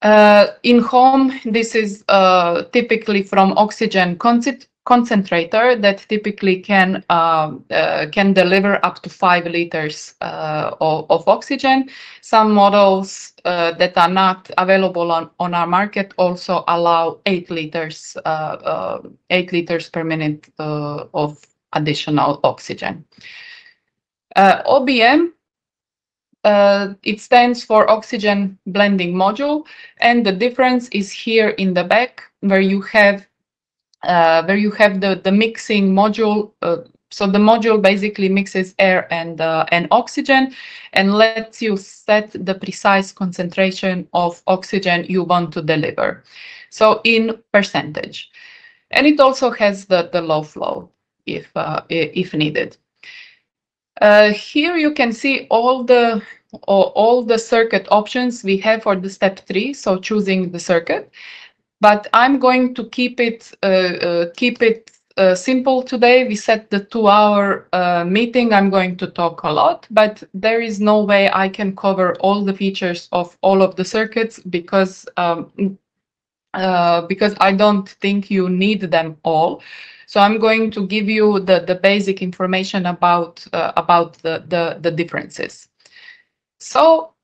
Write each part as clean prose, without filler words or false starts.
In home, this is typically from oxygen concentrator that typically can deliver up to 5 liters of oxygen. Some models that are not available on our market also allow 8 liters per minute of additional oxygen. OBM. It stands for oxygen blending module, and the difference is here in the back where you have the mixing module. So the module basically mixes air and oxygen and lets you set the precise concentration of oxygen you want to deliver. So in percentage, and it also has the low flow if needed. Here you can see all the circuit options we have for the step 3, so choosing the circuit. But I'm going to keep it simple today. We set the 2-hour meeting. I'm going to talk a lot, but there is no way I can cover all the features of all of the circuits because I don't think you need them all. So I'm going to give you the basic information about the differences. So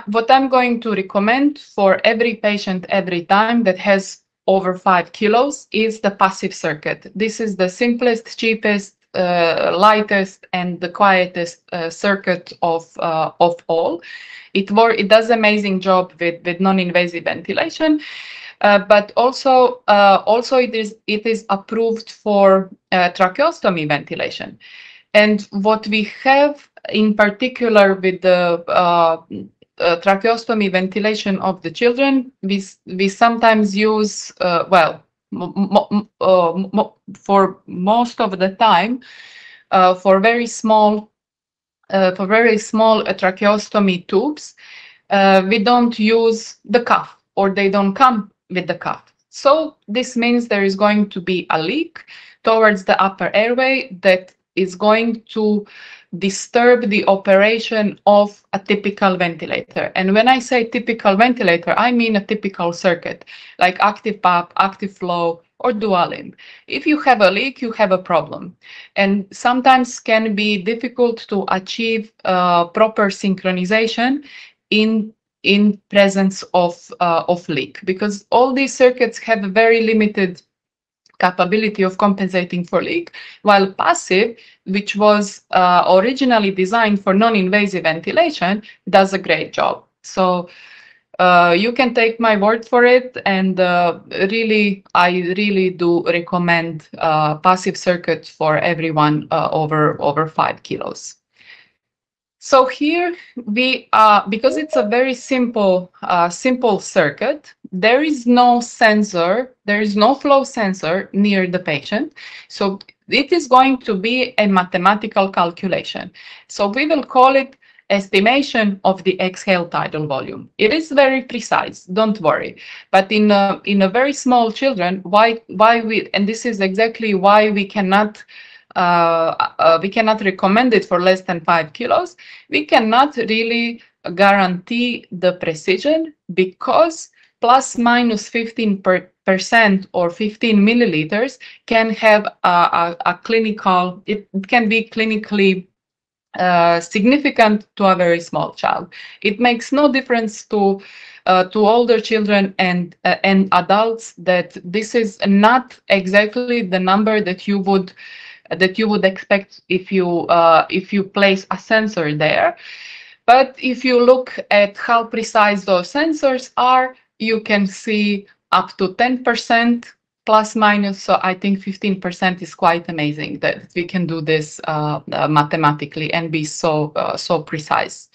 what I'm going to recommend for every patient every time that has over 5 kilos is the passive circuit. This is the simplest, cheapest, lightest, and the quietest circuit of all. It does an amazing job with non-invasive ventilation. But also it is approved for tracheostomy ventilation. And what we have in particular with the tracheostomy ventilation of the children, we sometimes use, for most of the time, for very small tracheostomy tubes, we don't use the cuff, or they don't come with the cuff. So this means there is going to be a leak towards the upper airway that is going to disturb the operation of a typical ventilator. And when I say typical ventilator, I mean a typical circuit, like active PAP, active flow, or dual limb. If you have a leak, you have a problem. And sometimes can be difficult to achieve proper synchronization in presence of leak, because all these circuits have a very limited capability of compensating for leak, while passive, which was originally designed for non-invasive ventilation, does a great job. So you can take my word for it, and I really do recommend passive circuit for everyone over 5 kilos. So here we because it's a very simple circuit, there is no sensor, there is no flow sensor near the patient. So it is going to be a mathematical calculation. So we will call it estimation of the exhale tidal volume. It is very precise, don't worry. But in a very small children, why we, and this is exactly why we cannot recommend it for less than 5 kilos. We cannot really guarantee the precision, because plus minus 15% or 15 milliliters can have a clinical, it can be clinically significant to a very small child. It makes no difference to older children and adults that this is not exactly the number that you would expect if you place a sensor there. But if you look at how precise those sensors are, you can see up to 10% plus minus. So I think 15% is quite amazing that we can do this mathematically and be so precise.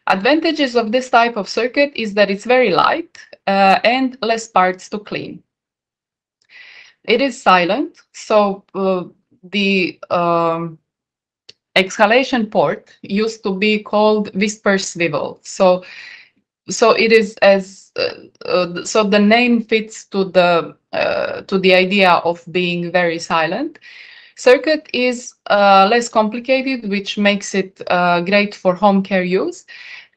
Advantages of this type of circuit is that it's very light and less parts to clean. It is silent, so the exhalation port used to be called whisper swivel. So it is as so the name fits to the idea of being very silent. Circuit is less complicated, which makes it great for home care use,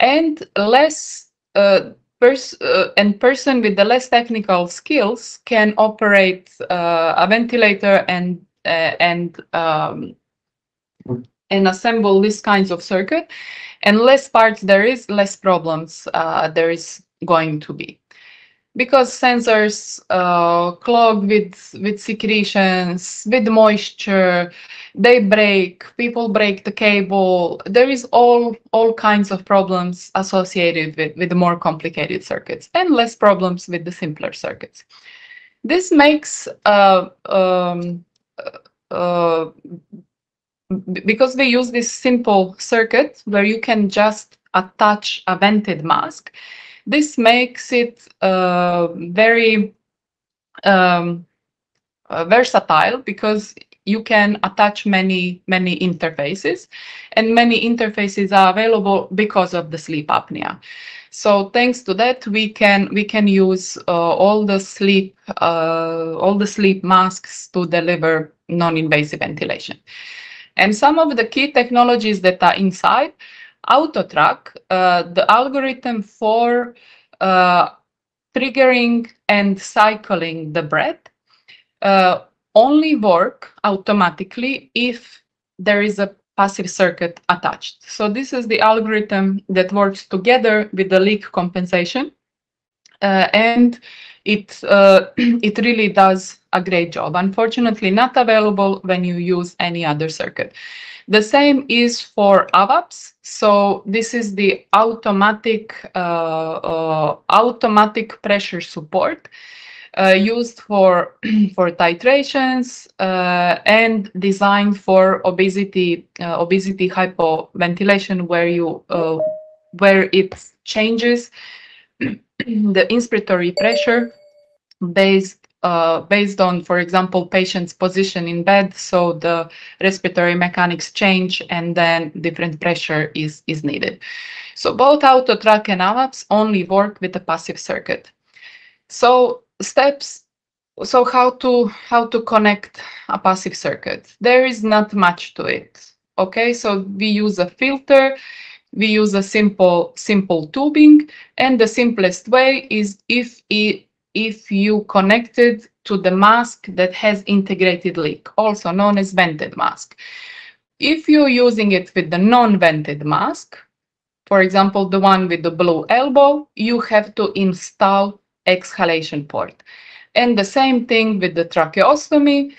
and less person with the less technical skills can operate a ventilator and assemble these kinds of circuit. And less parts there is, less problems there is going to be. Because sensors clog with secretions, with moisture, they break, people break the cable. There is all kinds of problems associated with the more complicated circuits and less problems with the simpler circuits. This makes, because we use this simple circuit where you can just attach a vented mask, this makes it very versatile, because you can attach many interfaces, and many interfaces are available because of the sleep apnea. So thanks to that, we can use all the sleep masks to deliver non-invasive ventilation. And some of the key technologies that are inside AutoTrack, the algorithm for triggering and cycling the breath only work automatically if there is a passive circuit attached. So this is the algorithm that works together with the leak compensation, and it really does a great job. Unfortunately, not available when you use any other circuit. The same is for AVAPs. So this is the automatic pressure support used for titrations and designed for obesity hypoventilation, where it changes the inspiratory pressure based on, for example, patient's position in bed. So the respiratory mechanics change, and then different pressure is needed. So both AutoTrack and AVAPs only work with a passive circuit. So steps. So how to connect a passive circuit? There is not much to it. Okay, so we use a filter. We use a simple tubing, and the simplest way is if you connect it to the mask that has integrated leak, also known as vented mask. If you're using it with the non-vented mask, for example, the one with the blue elbow, you have to install exhalation port. And the same thing with the tracheostomy.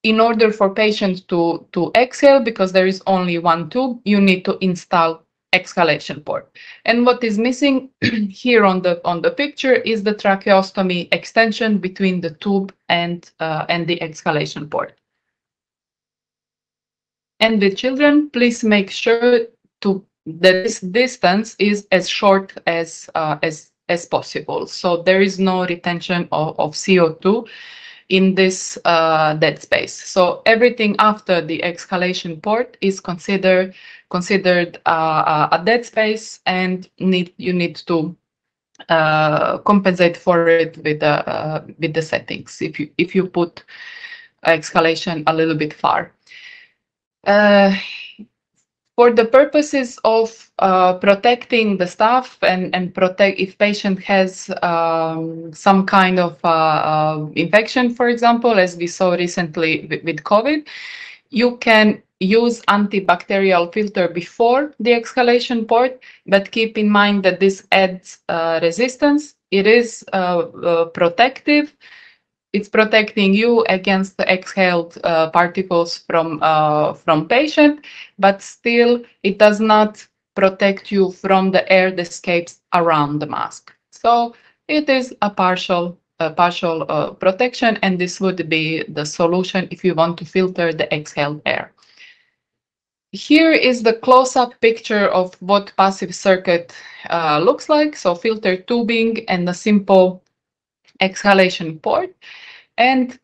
In order for patients to exhale, because there is only one tube, you need to install exhalation port. And what is missing here on the picture is the tracheostomy extension between the tube and the exhalation port. And with children, please make sure that this distance is as short as possible. So there is no retention of CO2 in this dead space. So everything after the exhalation port is considered a dead space, and you need to compensate for it with the settings if you put exhalation a little bit far. For the purposes of protecting the staff and protect if patient has some kind of infection, for example, as we saw recently with COVID, you can use antibacterial filter before the exhalation port, but keep in mind that this adds resistance. It is protective. It's protecting you against the exhaled particles from patient, but still it does not protect you from the air that escapes around the mask. So it is a partial protection, and this would be the solution if you want to filter the exhaled air. Here is the close-up picture of what passive circuit looks like. So filter tubing and a simple exhalation port. And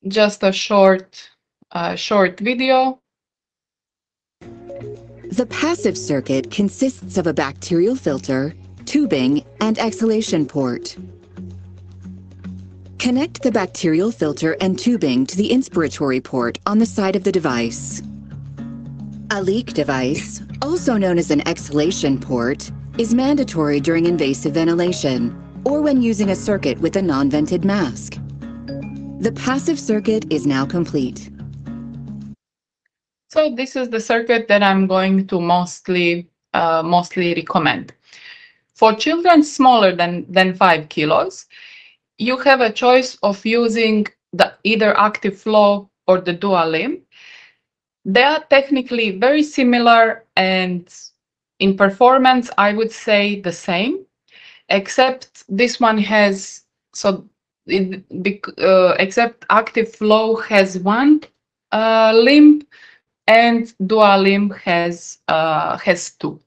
just a short video. The passive circuit consists of a bacterial filter, tubing, and exhalation port. Connect the bacterial filter and tubing to the inspiratory port on the side of the device. A leak device, also known as an exhalation port, is mandatory during invasive ventilation or when using a circuit with a non-vented mask. The passive circuit is now complete. So this is the circuit that I'm going to mostly recommend. For children smaller than 5 kilos, you have a choice of using the either active flow or the dual limb. They are technically very similar, and in performance, I would say the same, except this one has, except active flow has one limb and dual limb has two.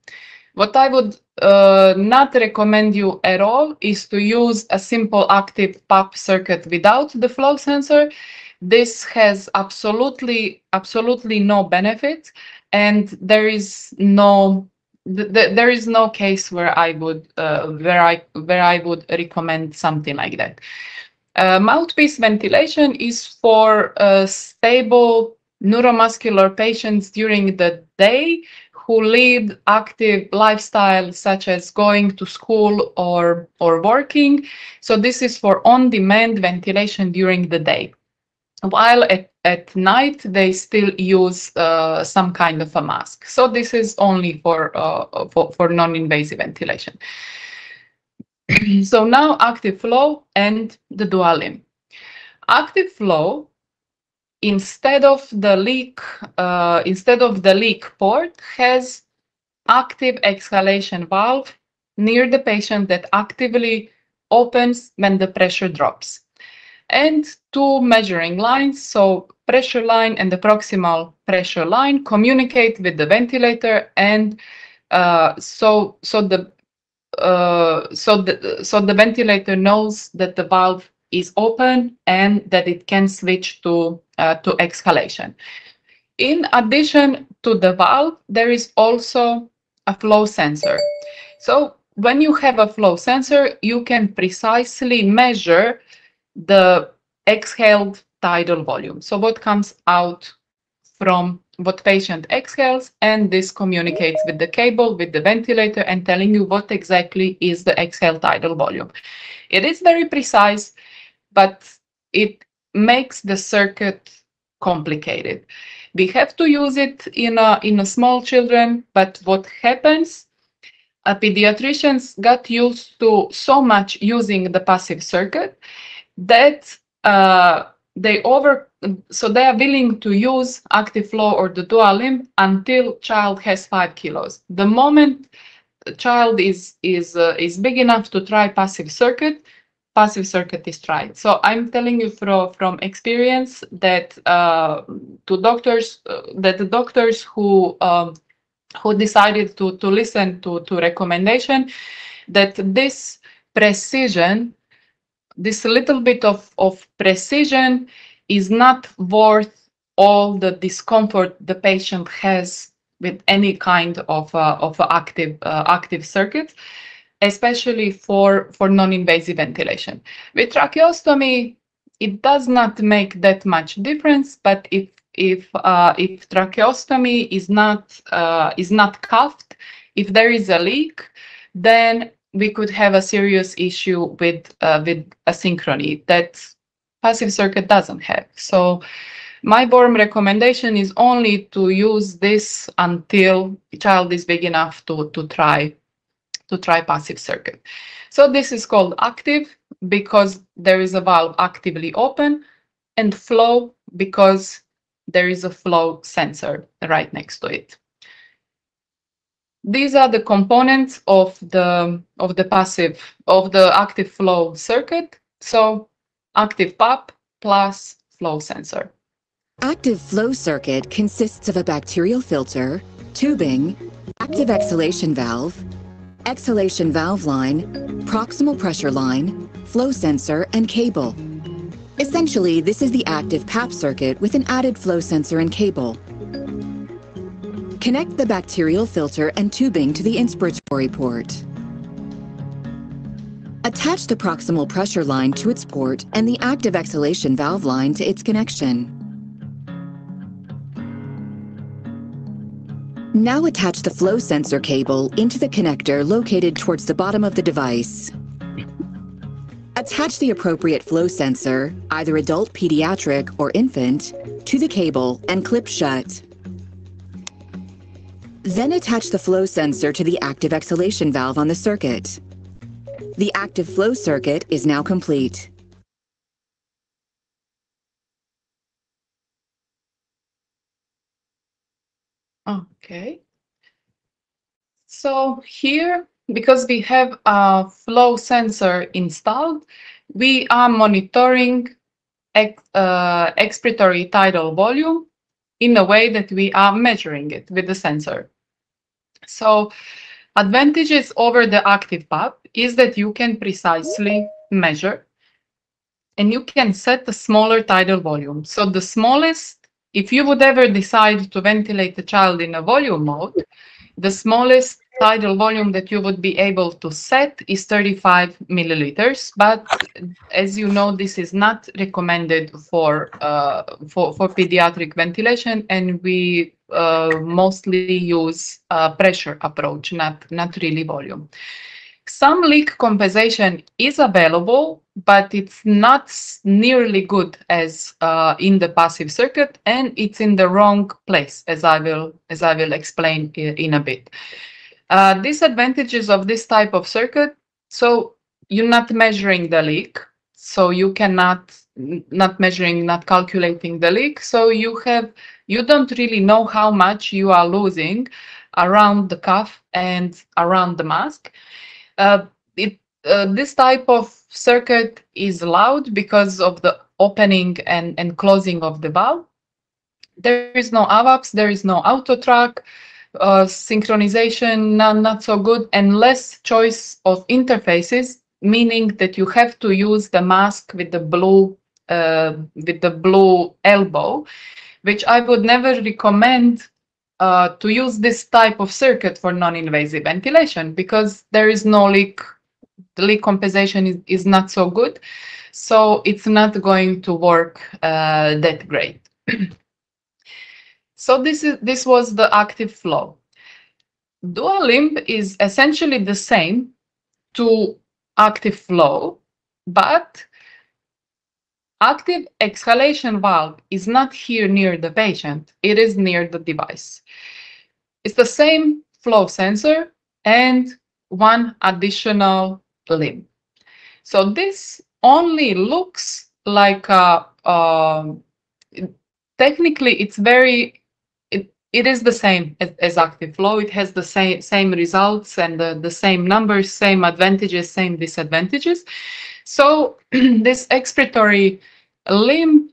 What I would not recommend you at all is to use a simple active PAP circuit without the flow sensor. This has absolutely no benefit, and there is no case where I would recommend something like that. Mouthpiece ventilation is for stable neuromuscular patients during the day who lead active lifestyle, such as going to school or working. So this is for on-demand ventilation during the day. While at night, they still use some kind of a mask. So this is only for non-invasive ventilation. So now active flow and the dual limb. Active flow, instead of the leak port, has active exhalation valve near the patient that actively opens when the pressure drops, and two measuring lines, so pressure line and the proximal pressure line, communicate with the ventilator, and so the ventilator knows that the valve is open and that it can switch to exhalation. In addition to the valve, there is also a flow sensor. So when you have a flow sensor, you can precisely measure the exhaled tidal volume. So what comes out from what patient exhales, and this communicates with the cable, with the ventilator, and telling you what exactly is the exhaled tidal volume. It is very precise, but it makes the circuit complicated. We have to use it in a small children, but what happens, pediatricians got used to so much using the passive circuit that they are willing to use active flow or the dual limb until child has 5 kilos. The moment the child is big enough to try passive circuit is tried. So I'm telling you from experience that the doctors who decided to listen to recommendation, that this precision, this little bit of precision, is not worth all the discomfort the patient has with any kind of active circuit, especially for non-invasive ventilation. With tracheostomy, it does not make that much difference, but if tracheostomy is not cuffed, if there is a leak, then we could have a serious issue with asynchrony that passive circuit doesn't have. So my warm recommendation is only to use this until the child is big enough to try passive circuit. So this is called active because there is a valve actively open, and flow because there is a flow sensor right next to it. These are the components of the active flow circuit. So active PAP plus flow sensor. Active flow circuit consists of a bacterial filter, tubing, active exhalation valve line, proximal pressure line, flow sensor, and cable. Essentially, this is the active PAP circuit with an added flow sensor and cable. Connect the bacterial filter and tubing to the inspiratory port. Attach the proximal pressure line to its port and the active exhalation valve line to its connection. Now attach the flow sensor cable into the connector located towards the bottom of the device. Attach the appropriate flow sensor, either adult, pediatric, or infant, to the cable and clip shut. Then attach the flow sensor to the active exhalation valve on the circuit. The active flow circuit is now complete. Okay. So here, because we have a flow sensor installed, we are monitoring expiratory tidal volume in a way that we are measuring it with the sensor. So advantages over the active pump is that you can precisely measure and you can set a smaller tidal volume. So the smallest, if you would ever decide to ventilate a child in a volume mode, the smallest tidal volume that you would be able to set is 35 milliliters. But as you know, this is not recommended for pediatric ventilation, and we mostly use pressure approach, not really volume. Some leak compensation is available, but it's not nearly good as in the passive circuit, and it's in the wrong place, as I will explain in a bit. Disadvantages of this type of circuit: so you're not measuring the leak, so you cannot not calculating the leak, so you don't really know how much you are losing around the cuff and around the mask. This type of circuit is loud because of the opening and closing of the valve. There is no AVAPS, there is no auto track, synchronization not so good, and less choice of interfaces, meaning that you have to use the mask with the blue elbow, which I would never recommend to use this type of circuit for non-invasive ventilation, because there is no leak. The leak compensation is not so good, so it's not going to work that great. So this was the active flow. Dual limb is essentially the same to active flow, but active exhalation valve is not here near the patient, it is near the device. It's the same flow sensor and one additional limb. So this only looks like technically it's it is the same as active flow. It has the same results and the same numbers, same advantages, same disadvantages. So this expiratory limb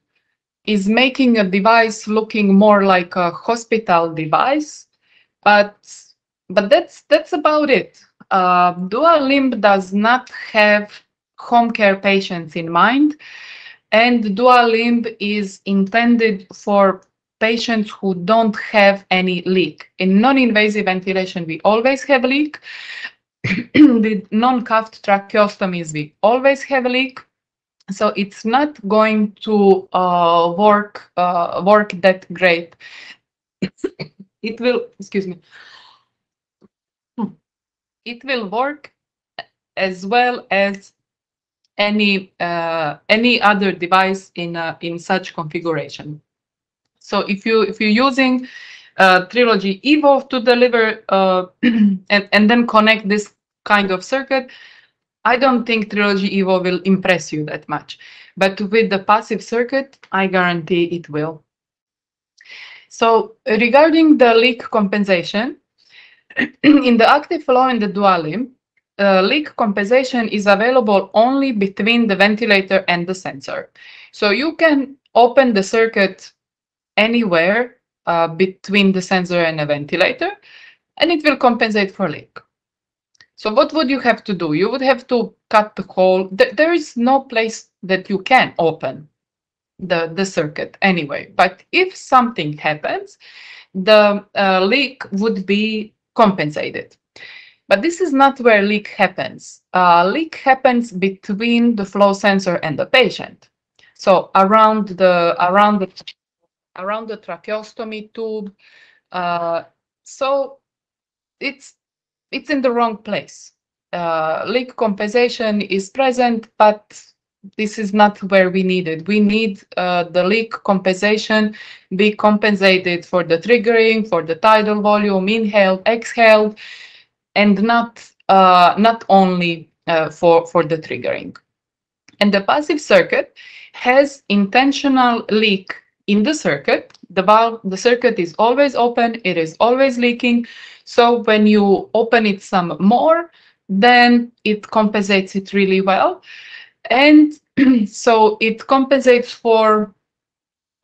is making a device looking more like a hospital device, but that's about it. Dual limb does not have home care patients in mind, and dual limb is intended for patients who don't have any leak. In non-invasive ventilation, we always have leak. With non-cuffed tracheostomies, we always have leak. So it's not going to work that great. It will, excuse me. It will work as well as any other device in such configuration. So if you're using Trilogy Evo to deliver and then connect this kind of circuit, I don't think Trilogy Evo will impress you that much. But with the passive circuit, I guarantee it will. So regarding the leak compensation, in the active flow and the dual limb, leak compensation is available only between the ventilator and the sensor. So you can open the circuit anywhere between the sensor and a ventilator, and it will compensate for leak. So what would you have to do? You would have to cut the hole. There is no place that you can open the circuit anyway. But if something happens, the leak would be compensated. But this is not where leak happens. Leak happens between the flow sensor and the patient. So around the tracheostomy tube, So it's in the wrong place. Leak compensation is present, but this is not where we need it. We need the leak compensation be compensated for the triggering, for the tidal volume, inhaled, exhaled, and not only for the triggering. And the passive circuit has intentional leak in the circuit. The circuit is always open, it is always leaking. So when you open it some more, then it compensates it really well. And so it compensates for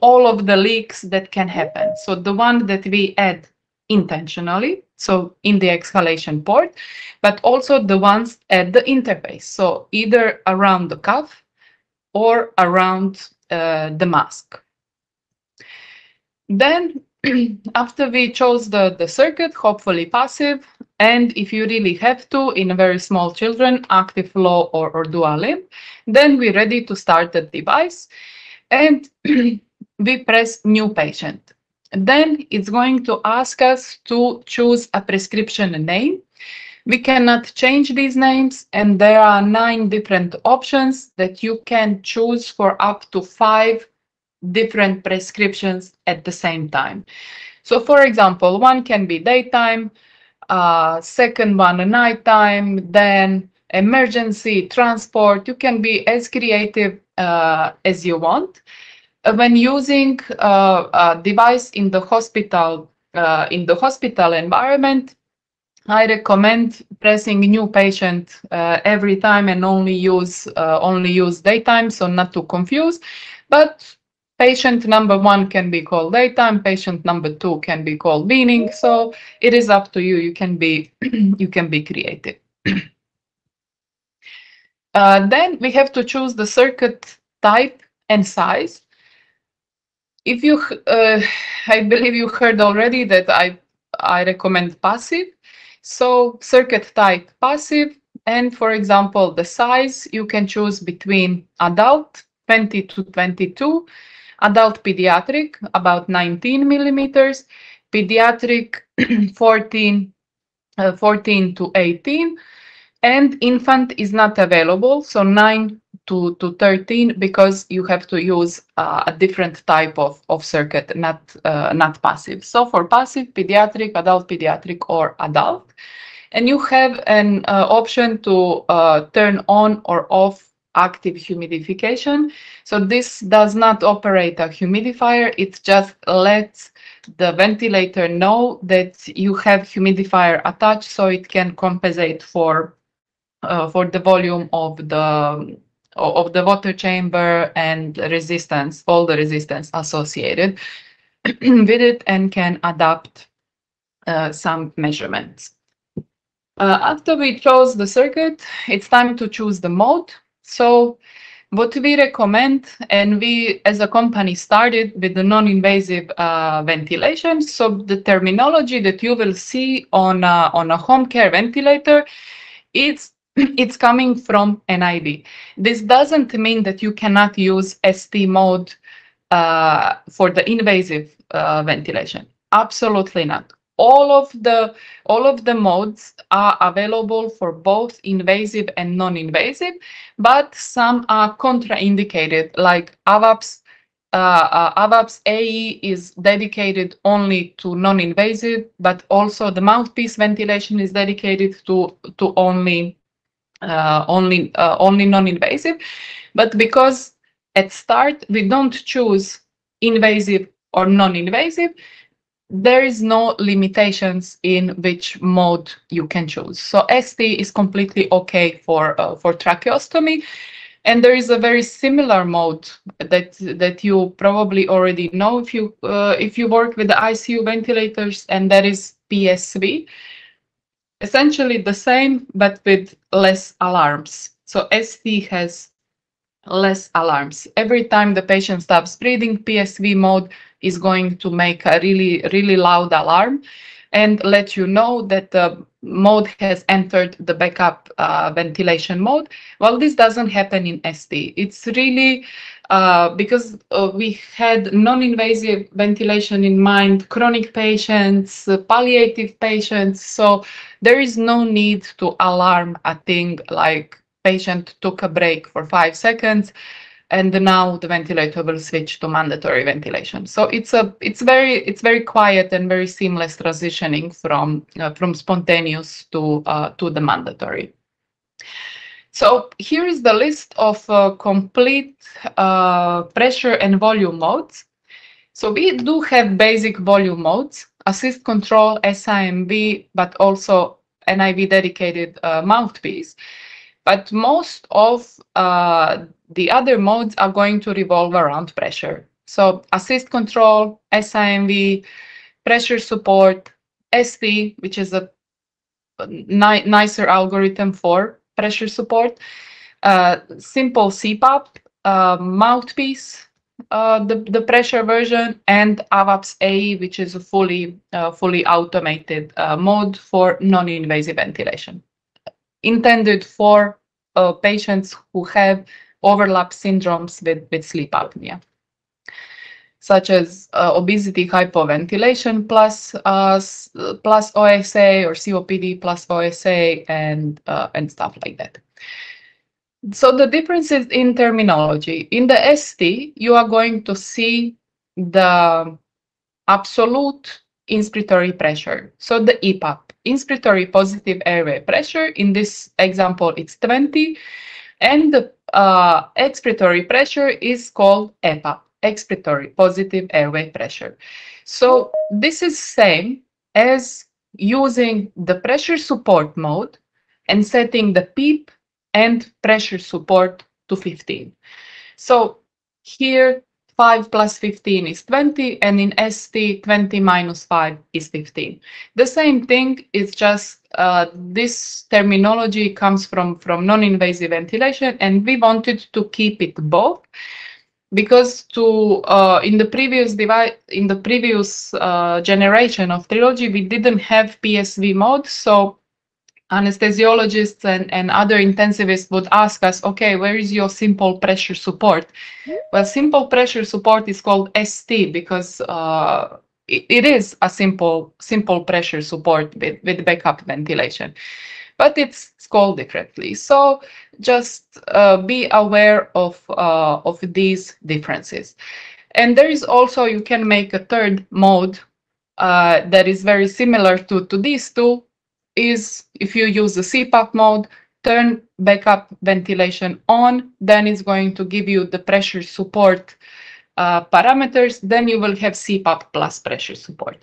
all of the leaks that can happen. So the one that we add intentionally, so in the exhalation port, but also the ones at the interface, so either around the cuff or around the mask. Then after we chose the circuit, hopefully passive, and if you really have to, in very small children, active flow or dual limb, then we're ready to start the device, and we press new patient. Then it's going to ask us to choose a prescription name. We cannot change these names, and there are 9 different options that you can choose for up to 5 different prescriptions at the same time. So for example, one can be daytime, second one nighttime, then emergency, transport. You can be as creative as you want. When using a device in the hospital environment, I recommend pressing new patient every time and only use daytime, so not to confuse. But patient number 1 can be called daytime, patient number 2 can be called weaning. So it is up to you. You can be creative. Then we have to choose the circuit type and size. If you, I believe you heard already that I recommend passive. So circuit type passive, and for example, the size you can choose between adult 20 to 22, adult pediatric about 19 millimeters, pediatric 14 to 18, and infant is not available, so 9 to 13, because you have to use a different type of circuit, not passive. So for passive, pediatric, or adult. And you have an option to turn on or off active humidification. So this does not operate a humidifier, it just lets the ventilator know that you have humidifier attached, so it can compensate for the volume of the water chamber and resistance, all the resistance associated with it, and can adapt some measurements. After we chose the circuit, it's time to choose the mode. So what we recommend, and we as a company started with the non-invasive ventilation. So the terminology that you will see on a home care ventilator, it's coming from NIV. This doesn't mean that you cannot use ST mode for the invasive ventilation. Absolutely not. All of the modes are available for both invasive and non-invasive, but some are contraindicated, like AVAPS. AVAPS AE is dedicated only to non-invasive, but also the mouthpiece ventilation is dedicated to only non-invasive. But because at start we don't choose invasive or non-invasive, there is no limitations in which mode you can choose. So ST is completely okay for tracheostomy, and there is a very similar mode that you probably already know if you work with the ICU ventilators, and that is PSV. Essentially the same, but with less alarms. So ST has less alarms. Every time the patient stops breathing, PSV mode is going to make a really loud alarm. and let you know that the mode has entered the backup ventilation mode. Well, this doesn't happen in ST. It's really because we had non-invasive ventilation in mind, chronic patients, palliative patients. So there is no need to alarm a thing like patient took a break for 5 seconds and now the ventilator will switch to mandatory ventilation. So it's very quiet and very seamless transitioning from spontaneous to the mandatory. So here is the list of complete pressure and volume modes. So we do have basic volume modes, assist control, SIMV, but also NIV dedicated mouthpiece. But most of the other modes are going to revolve around pressure. So assist control, SIMV, pressure support, ST, which is a nicer algorithm for pressure support, simple CPAP, mouthpiece, the pressure version, and AVAPS A, which is a fully automated mode for non-invasive ventilation, intended for patients who have overlap syndromes with sleep apnea, such as obesity hypoventilation plus OSA, or COPD plus OSA, and stuff like that. So the differences in terminology. In the ST, you are going to see the absolute inspiratory pressure. So the EPAP, inspiratory positive airway pressure, in this example, it's 20. And the expiratory pressure is called EPAP, expiratory positive airway pressure. So this is same as using the pressure support mode and setting the PEEP and pressure support to 15. So here 5 plus 15 is 20, and in ST 20 minus 5 is 15. The same thing, is just this terminology comes from non-invasive ventilation, and we wanted to keep it both, because in the previous generation of Trilogy, we didn't have PSV mode, so anesthesiologists and other intensivists would ask us, okay, where is your simple pressure support? Well, simple pressure support is called ST because it is a simple pressure support with backup ventilation, but it's called differently. So just be aware of these differences. And there is also, you can make a third mode that is very similar to these two, is if you use the CPAP mode, turn backup ventilation on, then it's going to give you the pressure support parameters, then you will have CPAP plus pressure support.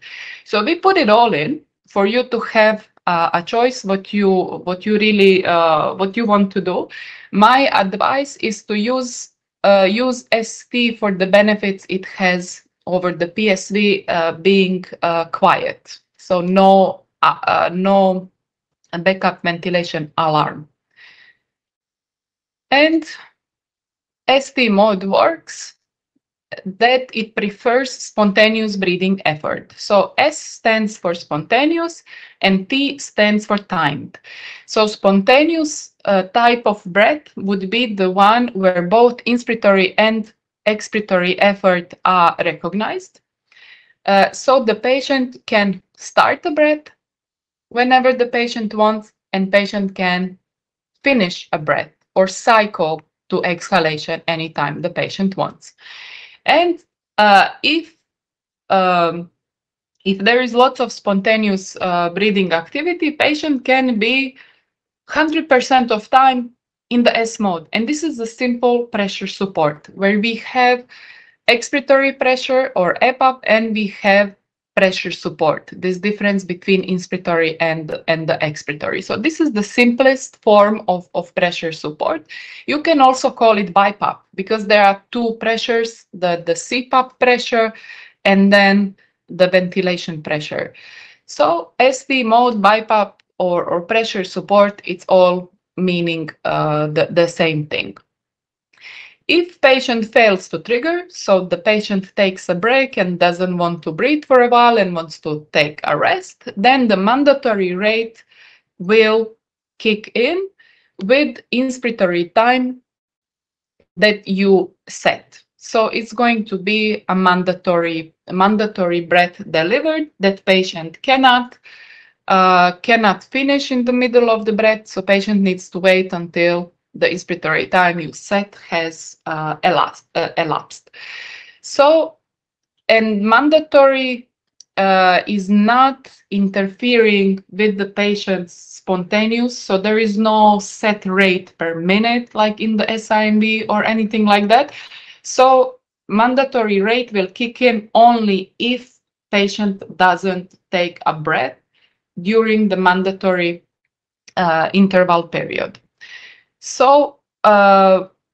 So we put it all in for you to have a choice what you really want to do. My advice is to use ST for the benefits it has over the PSV, being quiet. So no backup ventilation alarm. And ST mode works that it prefers spontaneous breathing effort. So S stands for spontaneous and T stands for timed. So spontaneous type of breath would be the one where both inspiratory and expiratory effort are recognized. So the patient can start the breath whenever the patient wants, and patient can finish a breath or cycle to exhalation anytime the patient wants. And if there is lots of spontaneous breathing activity, patient can be 100% of time in the S mode. And this is the simple pressure support, where we have expiratory pressure or EPAP, and we have pressure support, this difference between inspiratory and the expiratory. So this is the simplest form of pressure support. You can also call it BiPAP, because there are two pressures, the CPAP pressure and then the ventilation pressure. So ST mode, BiPAP, or pressure support, it's all meaning the same thing. If patient fails to trigger, so the patient takes a break and doesn't want to breathe for a while and wants to take a rest, then the mandatory rate will kick in with inspiratory time that you set. So it's going to be a mandatory breath delivered that patient cannot finish in the middle of the breath. So patient needs to wait until the inspiratory time you set has elapsed. So, and mandatory is not interfering with the patient's spontaneous, so there is no set rate per minute like in the SIMB or anything like that. So mandatory rate will kick in only if patient doesn't take a breath during the mandatory interval period. So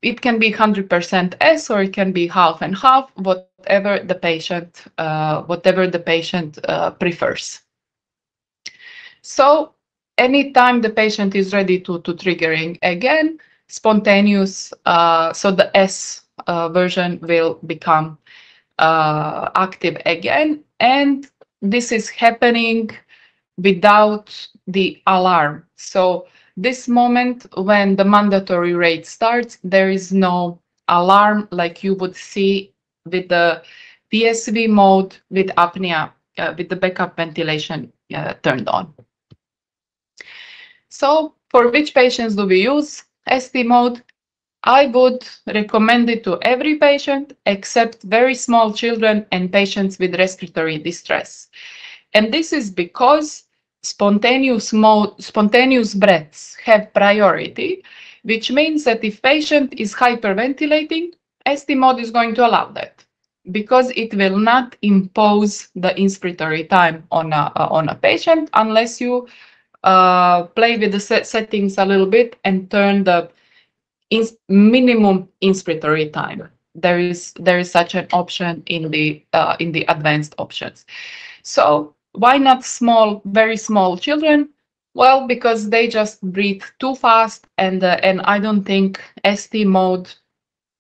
it can be 100% S or it can be half and half, whatever the patient prefers. So anytime the patient is ready to triggering again, spontaneous, so the S version will become active again, and this is happening without the alarm. So this moment when the mandatory rate starts, there is no alarm like you would see with the PSV mode with apnea, with the backup ventilation turned on. So for which patients do we use ST mode? I would recommend it to every patient except very small children and patients with respiratory distress. And this is because spontaneous breaths have priority, which means that if patient is hyperventilating, ST mode is going to allow that because it will not impose the inspiratory time on a patient unless you play with the settings a little bit and turn the minimum inspiratory time. There is such an option in the advanced options. So why not very small children? Well, because they just breathe too fast, and I don't think ST mode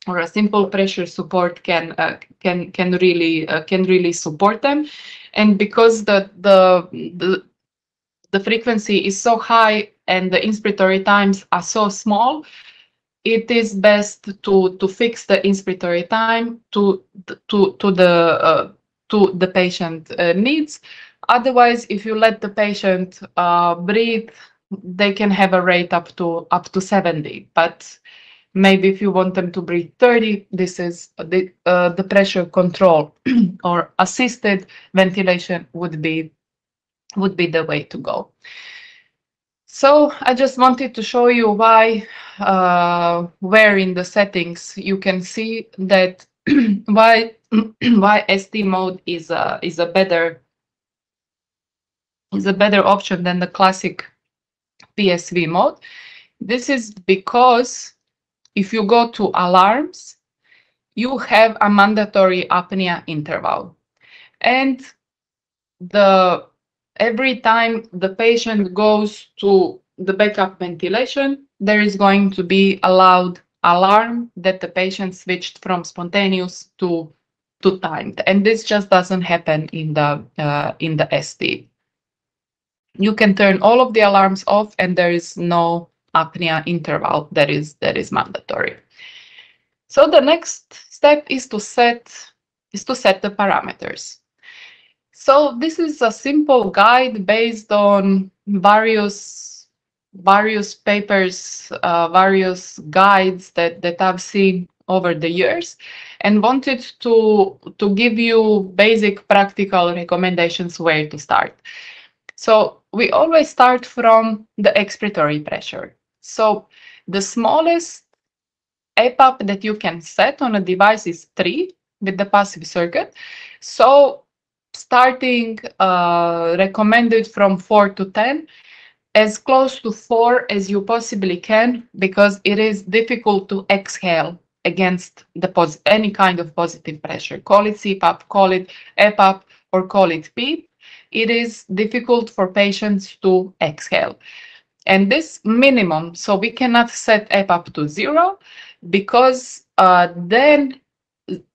or a simple pressure support can really support them, and because the frequency is so high and the inspiratory times are so small, it is best to fix the inspiratory time to the patient needs. Otherwise, if you let the patient breathe, they can have a rate up to 70. But maybe if you want them to breathe 30, this is the pressure control or assisted ventilation would be the way to go. So I just wanted to show you why, where in the settings you can see that why ST mode is a better option than the classic PSV mode. This is because if you go to alarms, you have a mandatory apnea interval, and every time the patient goes to the backup ventilation, there is going to be a loud alarm that the patient switched from spontaneous to timed, and this just doesn't happen in the ST. You can turn all of the alarms off, and there is no apnea interval that is mandatory. So the next step is to set the parameters. So this is a simple guide based on various papers, various guides that I've seen over the years, and wanted to give you basic practical recommendations where to start. So we always start from the expiratory pressure. So the smallest APAP that you can set on a device is 3 with the passive circuit. So starting recommended from 4 to 10, as close to 4 as you possibly can, because it is difficult to exhale against any kind of positive pressure. Call it CPAP, call it APAP, or call it PEEP. It is difficult for patients to exhale. And this minimum, so we cannot set APAP to 0 because then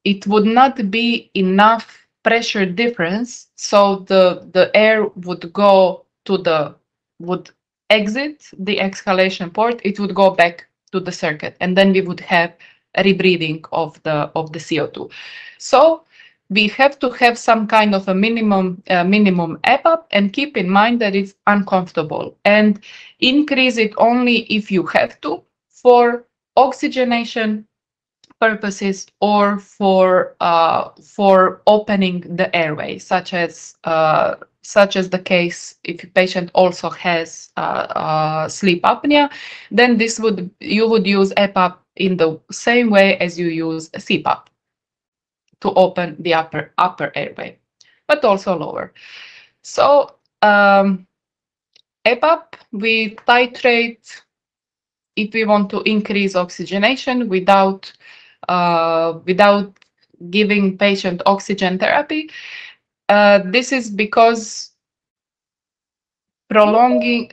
it would not be enough pressure difference, so the air would go to would exit the exhalation port, it would go back to the circuit, and then we would have a rebreathing of the CO2. So we have to have some kind of a minimum EPAP, and keep in mind that it's uncomfortable, and increase it only if you have to, for oxygenation purposes or for opening the airway, such as the case if a patient also has sleep apnea, then you would use EPAP in the same way as you use CPAP to open the upper airway, but also lower. So EPAP, we titrate if we want to increase oxygenation without giving patient oxygen therapy. This is because prolonging,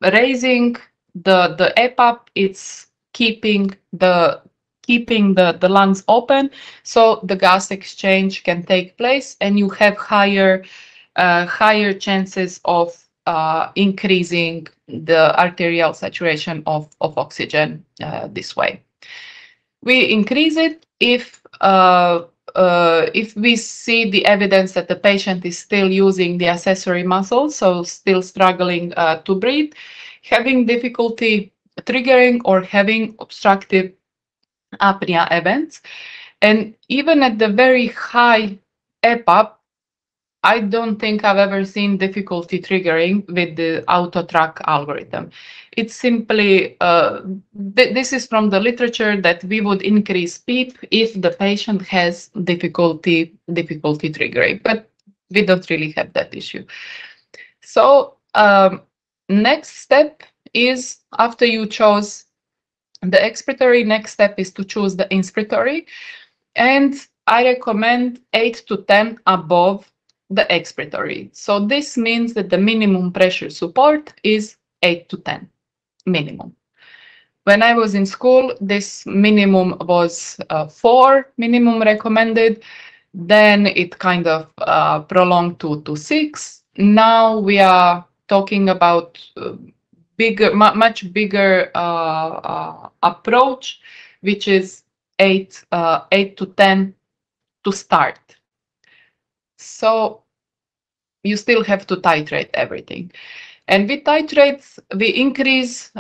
raising the EPAP, it's keeping the lungs open, so the gas exchange can take place, and you have higher chances of increasing the arterial saturation of oxygen this way. We increase it if we see the evidence that the patient is still using the accessory muscles, so still struggling to breathe, having difficulty triggering, or having obstructive apnea events. And even at the very high EPAP, I don't think I've ever seen difficulty triggering with the auto-track algorithm. It's simply, this is from the literature, that we would increase PEEP if the patient has difficulty triggering, but we don't really have that issue. So next step is, after you chose the expiratory, next step is to choose the inspiratory, and I recommend 8 to 10 above the expiratory. So this means that the minimum pressure support is 8 to 10 minimum. When I was in school, this minimum was 4 minimum recommended. Then it kind of prolonged to 6. Now we are talking about much bigger approach, which is 8 to 10 to start. So you still have to titrate everything. And with titrates, we increase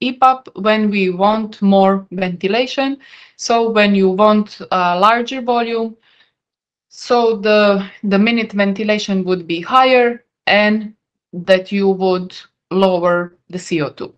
EPAP when we want more ventilation. So when you want a larger volume, so the minute ventilation would be higher, and that you would lower the CO2.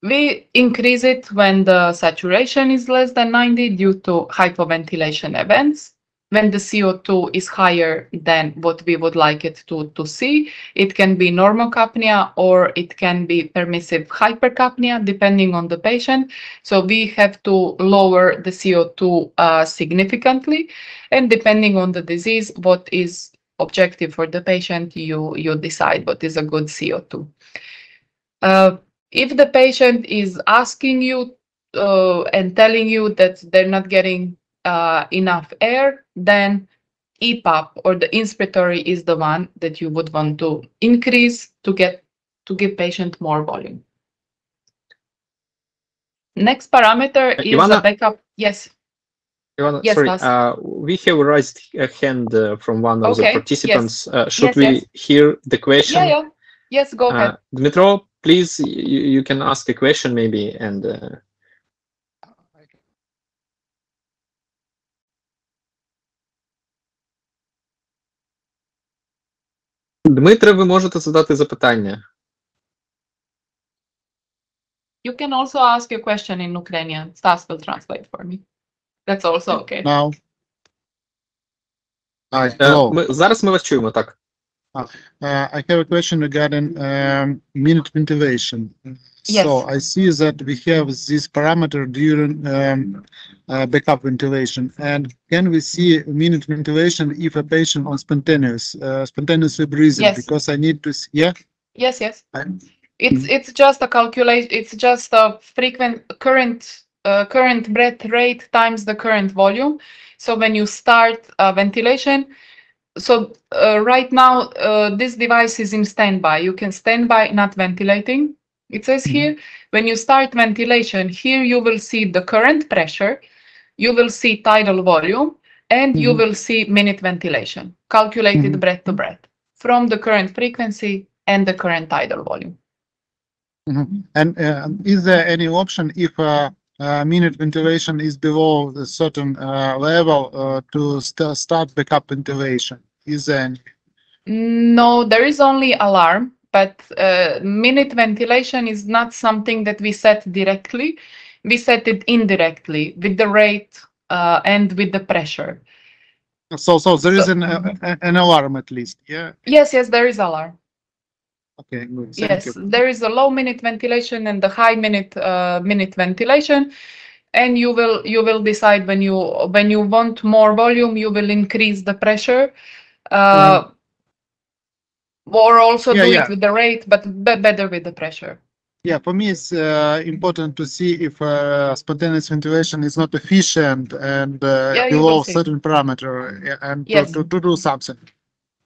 We increase it when the saturation is less than 90 due to hypoventilation events. When the CO2 is higher than what we would like it to see, it can be normocapnia or it can be permissive hypercapnia, depending on the patient. So we have to lower the CO2 significantly, and depending on the disease, what is objective for the patient, you decide what is a good CO2. If the patient is asking you and telling you that they're not getting enough air, then EPAP or the inspiratory is the one that you would want to increase to give patient more volume. Next parameter is Ivana, a backup. Yes. Ivana, yes, sorry, we have raised a hand from one of the participants. Yes. Should we hear the question? Yeah. Yes, go ahead. Dmitro, please, you can ask a question maybe, and Дмитре, ви можете задати запитання. You can also ask your question in Ukrainian. Stas will translate for me. That's also okay. Now. Hello. Зараз ми вас чуємо, так. I have a question regarding minute ventilation. Yes. So I see that we have this parameter during backup ventilation. And can we see minute ventilation if a patient on spontaneously breathing? Yes. Because I need to see, yeah? Yes, yes. It's just a calculation. It's just a current breath rate times the current volume. So when you start ventilation, so right now this device is in standby. You can standby, not ventilating. It says here, when you start ventilation, here you will see the current pressure, you will see tidal volume, and you will see minute ventilation, calculated breath to breath from the current frequency and the current tidal volume. And is there any option if minute ventilation is below a certain level to start backup ventilation? Is there any? No, there is only alarm, but minute ventilation is not something that we set directly. We set it indirectly with the rate and with the pressure. So there is an alarm at least, yeah? Yes, there is alarm. Okay, good. Thank you. There is a low minute ventilation and the high minute ventilation, and you will decide when you want more volume, you will increase the pressure, or also do it with the rate, but better with the pressure. Yeah, for me it's important to see if spontaneous ventilation is not efficient and below certain parameter, and to do something.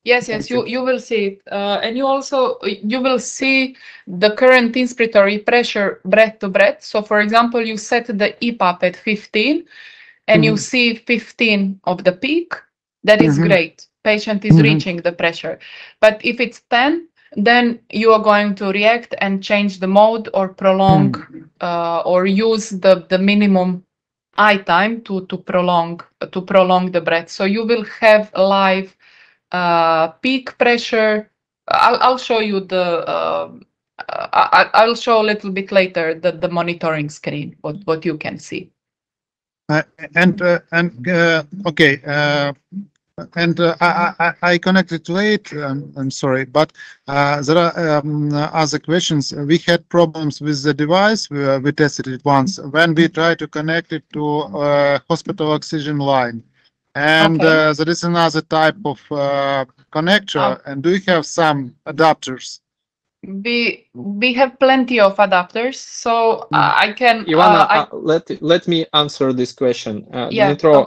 Yes, you will see it, and you will see the current inspiratory pressure breath to breath. So, for example, you set the EPAP at 15, and you see 15 of the peak. That is great. Patient is reaching the pressure. But if it's 10, then you are going to react and change the mode or prolong, or use the minimum I time to prolong the breath. So you will have live peak pressure. I'll show you I'll show a little bit later the monitoring screen, what you can see. I connected late. I'm sorry, but there are other questions. We had problems with the device. We tested it once when we tried to connect it to hospital oxygen line. And there is another type of connector. And do you have some adapters? We have plenty of adapters, so I can. Ivana, let me answer this question. Dmitro,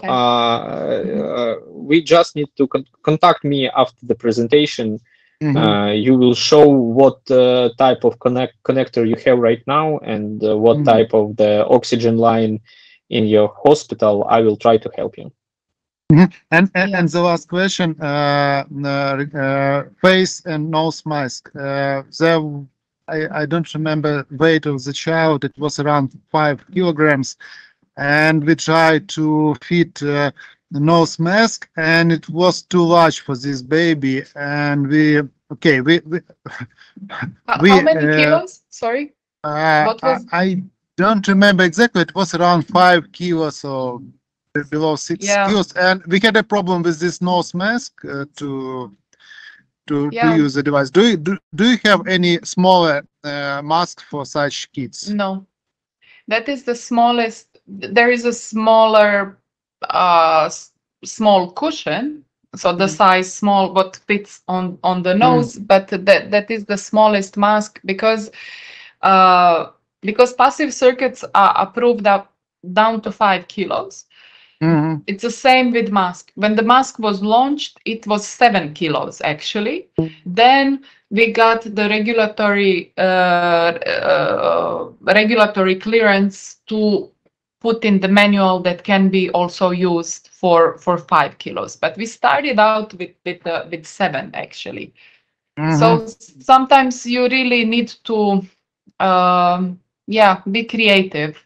we just need to contact me after the presentation. You will show what type of connector you have right now and what type of the oxygen line in your hospital. I will try to help you. And the last question, face and nose mask. I don't remember weight of the child. It was around 5 kilograms, and we tried to fit the nose mask, and it was too large for this baby. And how many kilos? Sorry. What was? I don't remember exactly. It was around 5 kilos or below 6 kilos, and we had a problem with this nose mask to use the device. Do you have any smaller mask for such kids? No, that is the smallest. There is a smaller small cushion, so the size small what fits on the nose, but that is the smallest mask because passive circuits are approved up down to 5 kilos. It's the same with mask. When the mask was launched, it was 7 kilos actually. Then we got the regulatory clearance to put in the manual that can be also used for 5 kilos. But we started out with 7 actually. So sometimes you really need to be creative.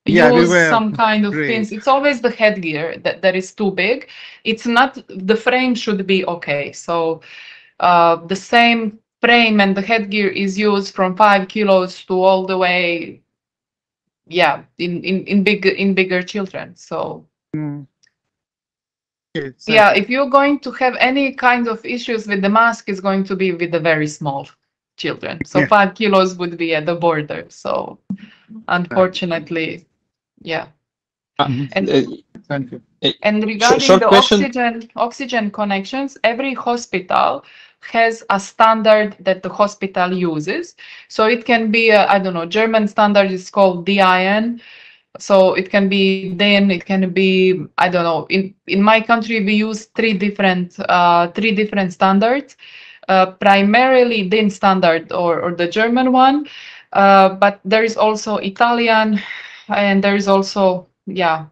Use some kind of pins. It's always the headgear that is too big. It's not, the frame should be okay. So the same frame and the headgear is used from 5 kilos to all the way, in bigger children. So if you're going to have any kind of issues with the mask, it's going to be with the very small children. So 5 kilos would be at the border. So unfortunately. And thank you. And regarding the oxygen connections, every hospital has a standard that the hospital uses. So it can be, I don't know, German standard is called DIN. So it can be DIN, it can be, I don't know, in my country we use three different standards. Primarily DIN standard or the German one, but there is also Italian, and there is also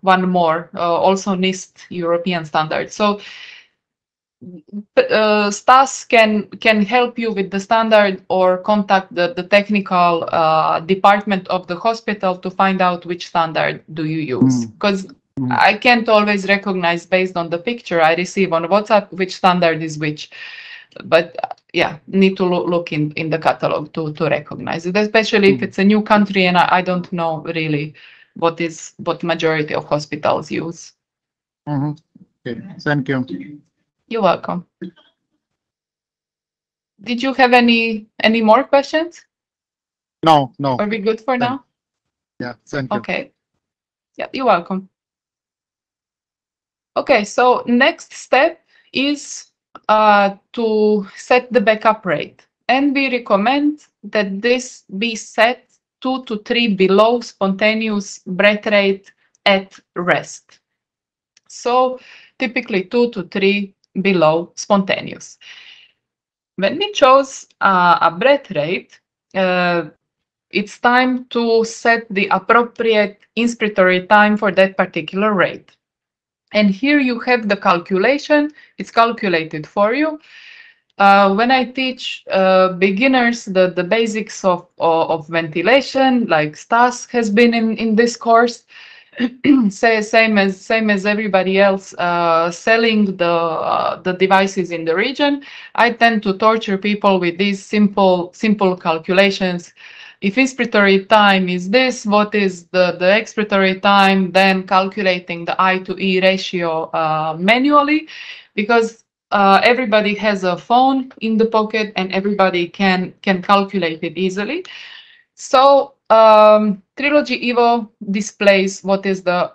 one more, also NIST European standard. So Stas can help you with the standard or contact the technical department of the hospital to find out which standard do you use, because I can't always recognize based on the picture I receive on WhatsApp which standard is which. But need to look in the catalog to recognize it, especially if it's a new country and I don't know really what majority of hospitals use. Okay, thank you. You're welcome. Did you have any more questions? No. Are we good for now? Yeah, thank you. Okay. Yeah, you're welcome. Okay, so next step is to set the backup rate, and we recommend that this be set 2 to 3 below spontaneous breath rate at rest. So typically 2 to 3 below spontaneous. When we chose a breath rate, it's time to set the appropriate inspiratory time for that particular rate. And here you have the calculation. It's calculated for you. When I teach beginners the basics of ventilation, like Stas has been in this course, same as everybody else selling the devices in the region, I tend to torture people with these simple calculations. If inspiratory time is this, what is the expiratory time? Then calculating the I to E ratio manually, because everybody has a phone in the pocket and everybody can calculate it easily. So Trilogy Evo displays what is the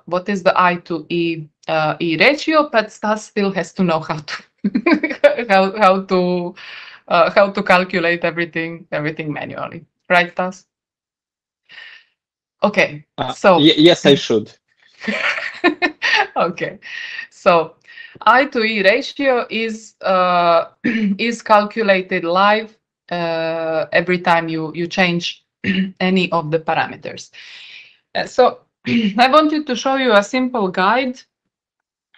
I to E ratio, but Stas still has to know how to how to calculate everything manually. Right, Stas? Okay. So yes, I should. Okay. So I to E ratio is calculated live every time you change any of the parameters. So I wanted to show you a simple guide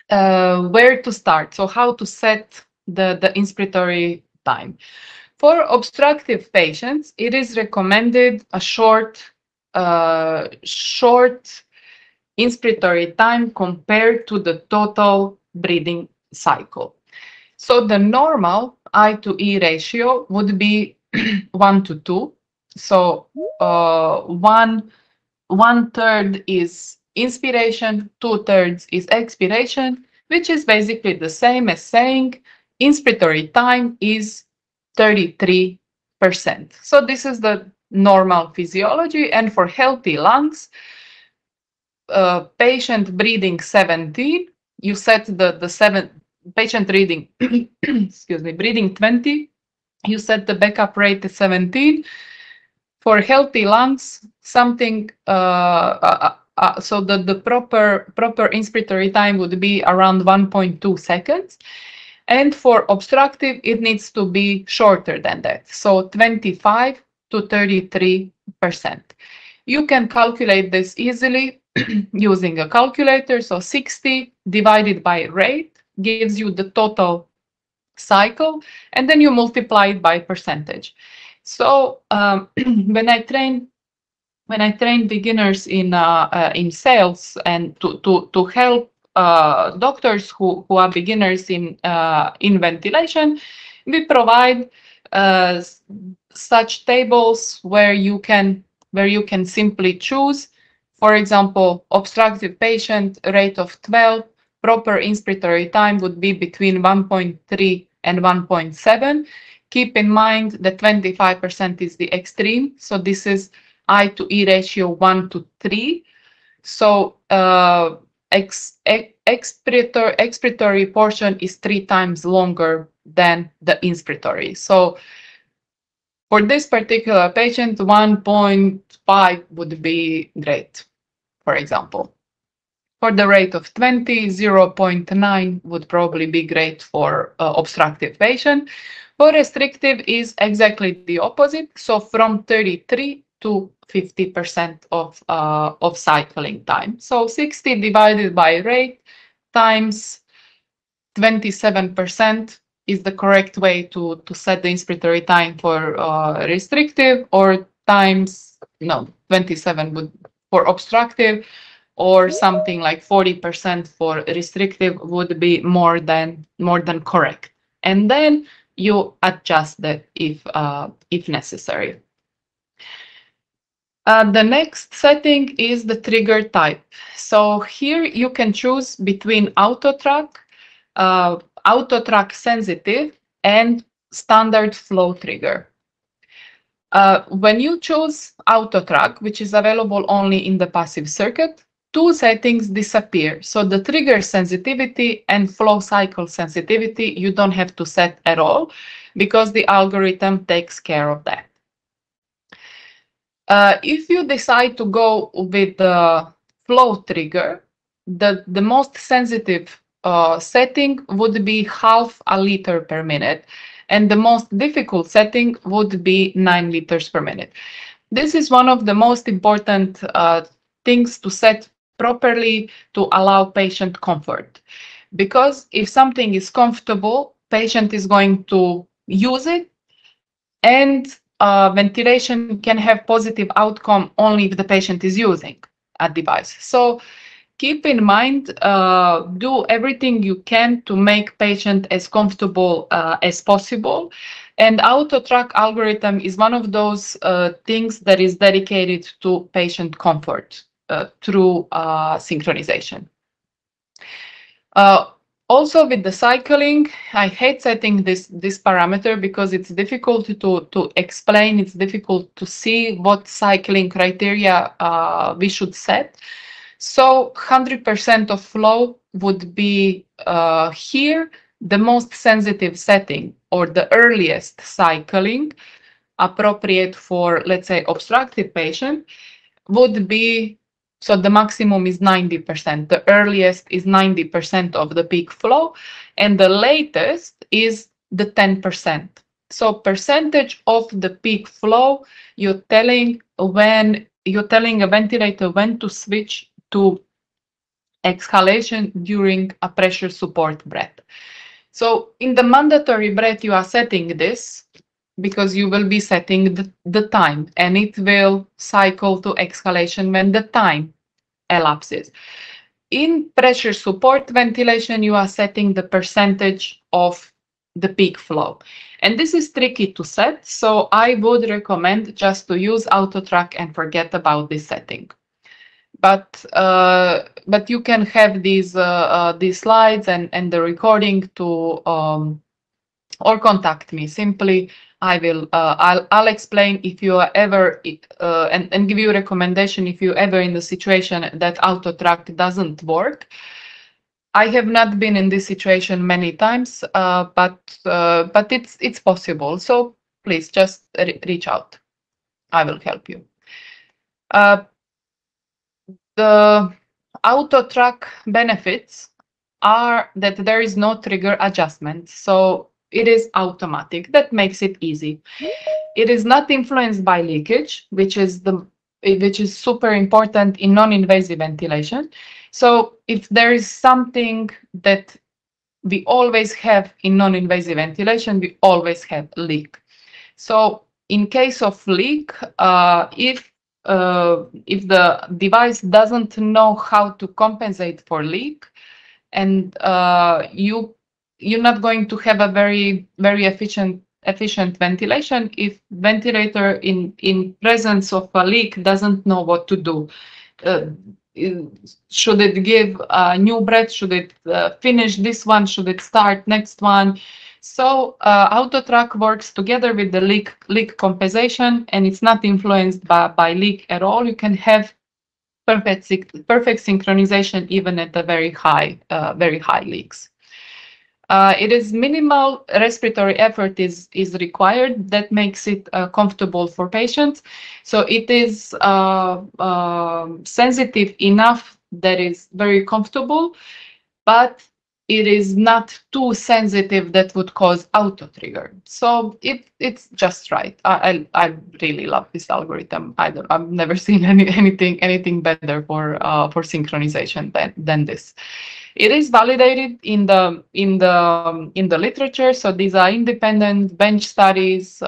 where to start. So how to set the inspiratory time. For obstructive patients, it is recommended a short inspiratory time compared to the total breathing cycle. So the normal I to E ratio would be 1 to 2. So 1/3 is inspiration, 2/3 is expiration, which is basically the same as saying inspiratory time is 33%. So this is the normal physiology, and for healthy lungs, patient breathing 17, you set the patient breathing breathing 20, you set the backup rate at 17. For healthy lungs, something so the proper inspiratory time would be around 1.2 seconds. And for obstructive, it needs to be shorter than that, so 25 to 33%. You can calculate this easily using a calculator. So 60 divided by rate gives you the total cycle, and then you multiply it by percentage. So when I train beginners in sales and to help doctors who are beginners in ventilation, we provide such tables where you can simply choose. For example, obstructive patient, rate of 12, proper inspiratory time would be between 1.3 and 1.7. Keep in mind that 25% is the extreme, so this is I to E ratio 1 to 3. So expiratory portion is 3 times longer than the inspiratory. So for this particular patient, 1.5 would be great, for example. For the rate of 20, 0.9 would probably be great for obstructive patient. For restrictive is exactly the opposite. So from 33 to 50% of cycling time. So 60 divided by rate times 27% is the correct way to set the inspiratory time for restrictive, or times, no, 27 would for obstructive, or something like 40% for restrictive would be more than correct. And then you adjust that if necessary. The next setting is the trigger type. So here you can choose between auto-track, auto-track sensitive, and standard flow trigger. When you choose auto-track, which is available only in the passive circuit, two settings disappear. So the trigger sensitivity and flow cycle sensitivity, you don't have to set at all because the algorithm takes care of that. If you decide to go with the flow trigger, the most sensitive setting would be half a liter per minute, and the most difficult setting would be 9 liters per minute. This is one of the most important things to set properly to allow patient comfort. Because if something is comfortable, patient is going to use it, and ventilation can have positive outcome only if the patient is using a device. So keep in mind, do everything you can to make patient as comfortable as possible. And auto-track algorithm is one of those things that is dedicated to patient comfort through synchronization. Also with the cycling, I hate setting this parameter because it's difficult to explain, it's difficult to see what cycling criteria we should set. So 100% of flow would be here. The most sensitive setting, or the earliest cycling appropriate for, let's say, obstructive patient, would be, so the maximum is 90%. The earliest is 90% of the peak flow, and the latest is the 10%. So percentage of the peak flow, you're telling a ventilator when to switch to exhalation during a pressure support breath. So in the mandatory breath, you are setting this because you will be setting the time, and it will cycle to exhalation when the time elapses. In pressure support ventilation, you are setting the percentage of the peak flow. And this is tricky to set, so I would recommend just to use auto-track and forget about this setting. But you can have these slides and the recording to or contact me simply. I'll explain if you are ever and give you a recommendation if you ever in the situation that auto-track doesn't work. I have not been in this situation many times, but it's possible. So please just reach out. I will help you. The auto-track benefits are that there is no trigger adjustment. So it is automatic. That makes it easy. It is not influenced by leakage, which is super important in non-invasive ventilation. So if there is something that we always have in non-invasive ventilation, we always have leak. So in case of leak, if the device doesn't know how to compensate for leak, and you're not going to have a very efficient ventilation if ventilator in presence of a leak doesn't know what to do. Should it give a new breath? Should it finish this one? Should it start next one? So auto-track works together with the leak compensation, and it's not influenced by leak at all. You can have perfect synchronization even at the very high leaks. It is minimal respiratory effort is required. That makes it comfortable for patients. So it is sensitive enough that is very comfortable, but it is not too sensitive that would cause auto trigger. So it's just right. I really love this algorithm. I've never seen anything better for synchronization than this. It is validated in the literature. So these are independent bench studies,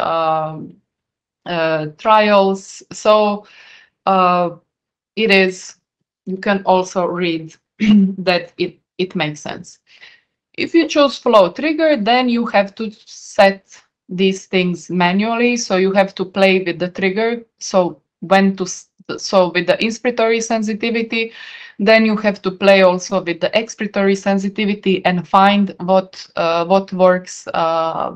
trials. So it is. You can also read that it makes sense. If you choose flow trigger, then you have to set these things manually. So you have to play with the trigger. So with the inspiratory sensitivity, then you have to play also with the expiratory sensitivity and find what works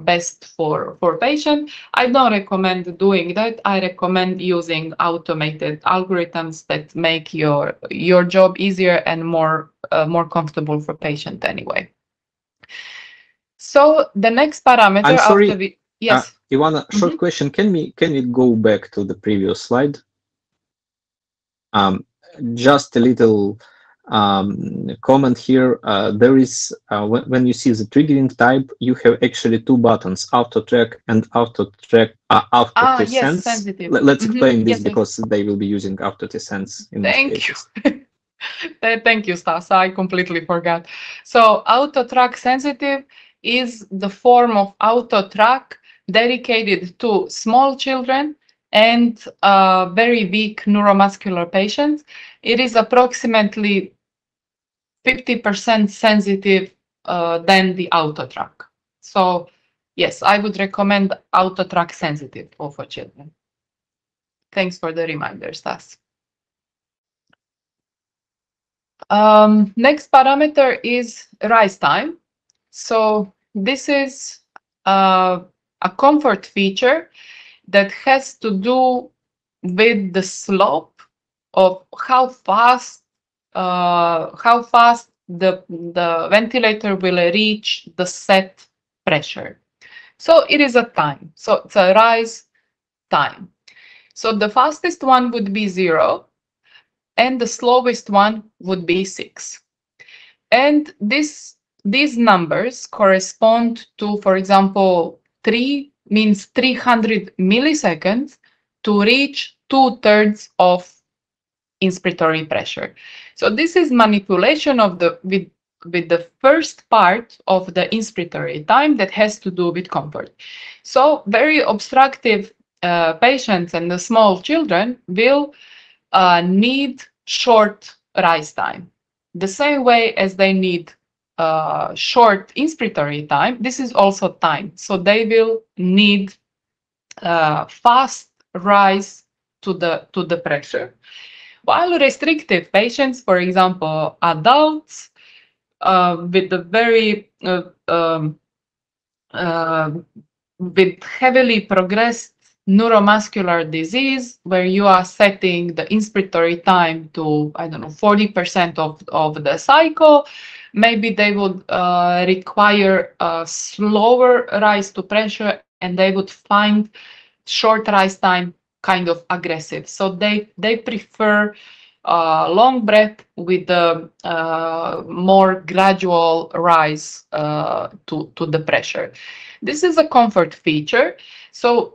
best for patient. I don't recommend doing that. I recommend using automated algorithms that make your job easier and more comfortable for patient anyway. So the next parameter. I'm sorry. After yes. Ivana, short question. Can we go back to the previous slide? Just a little comment here. There is when you see the triggering type, you have actually two buttons: auto track and auto sense. Yes, sensitive. Let's explain this because they will be using auto sense in most cases. Thank you, Stas. I completely forgot. So auto track sensitive is the form of auto track dedicated to small children and very weak neuromuscular patients. It is approximately 50% sensitive than the auto track. So yes, I would recommend auto track sensitive for children. Thanks for the reminder, Stas. Next parameter is rise time. So this is a comfort feature that has to do with the slope of how fast the ventilator will reach the set pressure. So it is a time. So it's a rise time. So the fastest one would be 0. And the slowest one would be 6. And these numbers correspond to, for example, 3 means 300 milliseconds to reach 2/3 of inspiratory pressure. So this is manipulation of with the first part of the inspiratory time that has to do with comfort. So very obstructive patients and the small children will need short rise time. The same way as they need short inspiratory time, this is also time. So they will need fast rise to the pressure. While restrictive patients, for example, adults with the very with heavily progressed neuromuscular disease, where you are setting the inspiratory time to, I don't know, 40% of the cycle, maybe they would require a slower rise to pressure, and they would find short rise time kind of aggressive. So they prefer long breath with a more gradual rise to the pressure. This is a comfort feature. So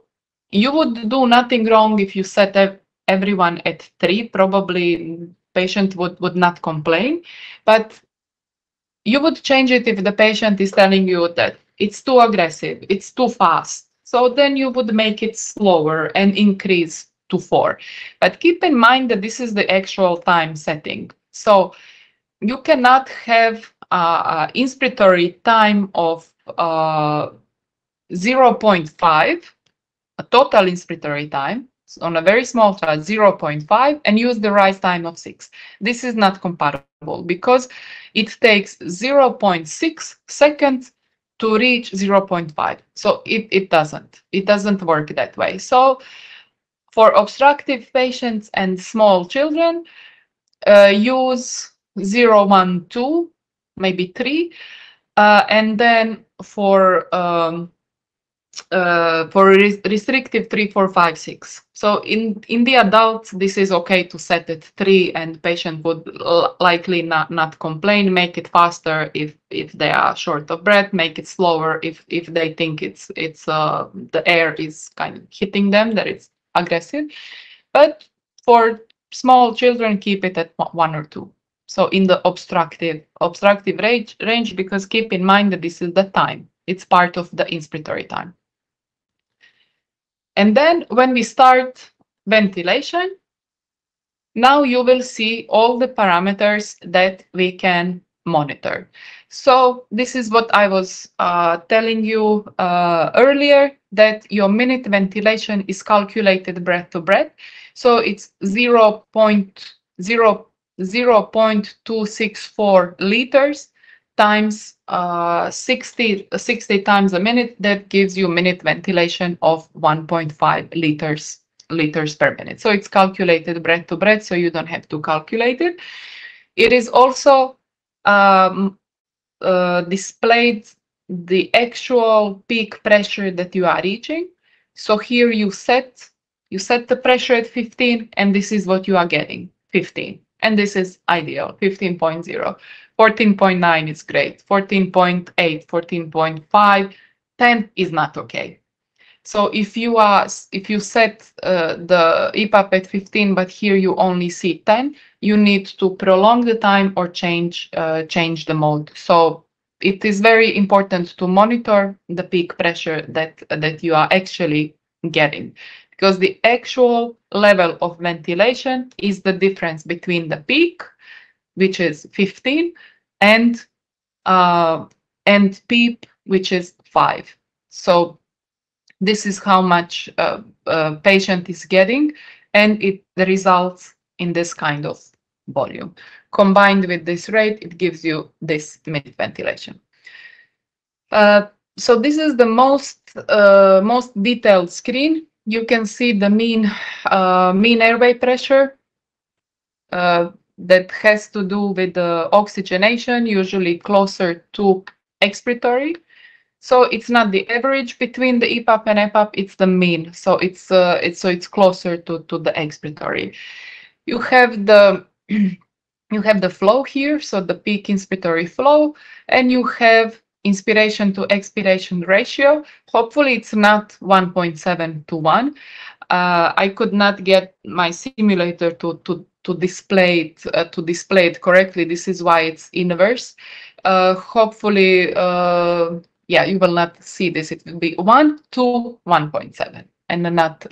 you would do nothing wrong if you set everyone at 3. Probably patient would not complain, but you would change it if the patient is telling you that it's too aggressive, it's too fast. So then you would make it slower and increase to 4. But keep in mind that this is the actual time setting. So you cannot have inspiratory time of 0.5, a total inspiratory time on a very small child, 0.5, and use the rise time of 6. This is not comparable because it takes 0.6 seconds to reach 0.5. So it doesn't work that way. So for obstructive patients and small children, use 0, 1, 2, maybe 3. And then for restrictive 3, 4, 5, 6. So in the adults, this is okay to set it 3, and patient would likely not complain. Make it faster if they are short of breath. Make it slower if they think it's the air is kind of hitting them, that it's aggressive. But for small children, keep it at 1 or 2. So in the obstructive range, because keep in mind that this is the time. It's part of the inspiratory time. And then when we start ventilation, now you will see all the parameters that we can monitor. So this is what I was telling you earlier, that your minute ventilation is calculated breath to breath. So it's 0.264 liters times 60 times a minute. That gives you minute ventilation of 1.5 liters per minute. So it's calculated breath to breath, so you don't have to calculate it. It is also displayed the actual peak pressure that you are reaching. So here you set the pressure at 15, and this is what you are getting, 15. And this is ideal, 15.0. 14.9 is great, 14.8, 14.5, 10 is not okay. So if you set the EPAP at 15, but here you only see 10, you need to prolong the time or change the mode. So it is very important to monitor the peak pressure that you are actually getting, because the actual level of ventilation is the difference between the peak, which is 15, and PEEP, which is 5. So this is how much patient is getting, and it results in this kind of volume. Combined with this rate, it gives you this minute ventilation. So this is the most detailed screen. You can see the mean airway pressure that has to do with the oxygenation, usually closer to expiratory. So it's not the average between the EPAP and EPAP, it's the mean. So it's closer to the expiratory. You have the flow here, so the peak inspiratory flow, and you have inspiration to expiration ratio. Hopefully it's not 1.7 to 1. I could not get my simulator to display it correctly. This is why it's inverse. Hopefully, yeah, you will not see this. It will be 1 to 1.7, and not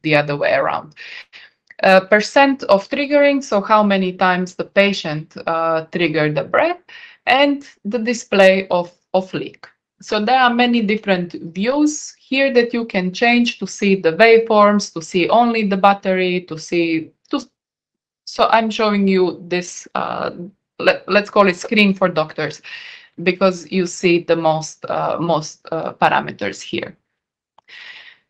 the other way around. Percent of triggering, so how many times the patient triggered the breath, and the display of leak. So there are many different views here that you can change to see the waveforms, to see only the battery, so I'm showing you this, let's call it screen for doctors, because you see the most parameters here.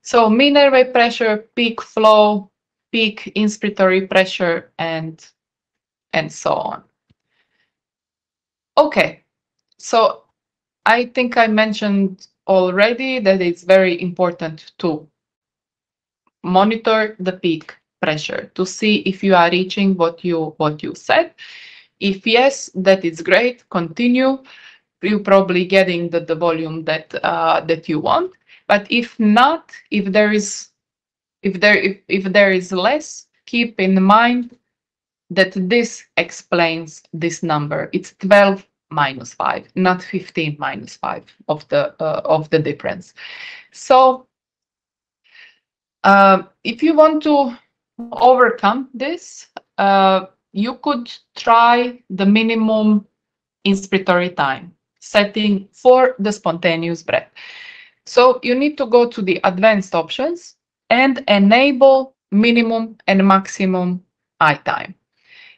So mean airway pressure, peak flow, peak inspiratory pressure, and so on. Okay, so I think I mentioned already that it's very important to monitor the peak pressure to see if you are reaching what you said. If yes, that is great. Continue. You're probably getting the volume that you want. But if not, if there is less, keep in mind that this explains this number. It's 12 minus 5, not 15 minus 5 of the difference. So if you want to overcome this, you could try the minimum inspiratory time setting for the spontaneous breath. So you need to go to the advanced options and enable minimum and maximum I time.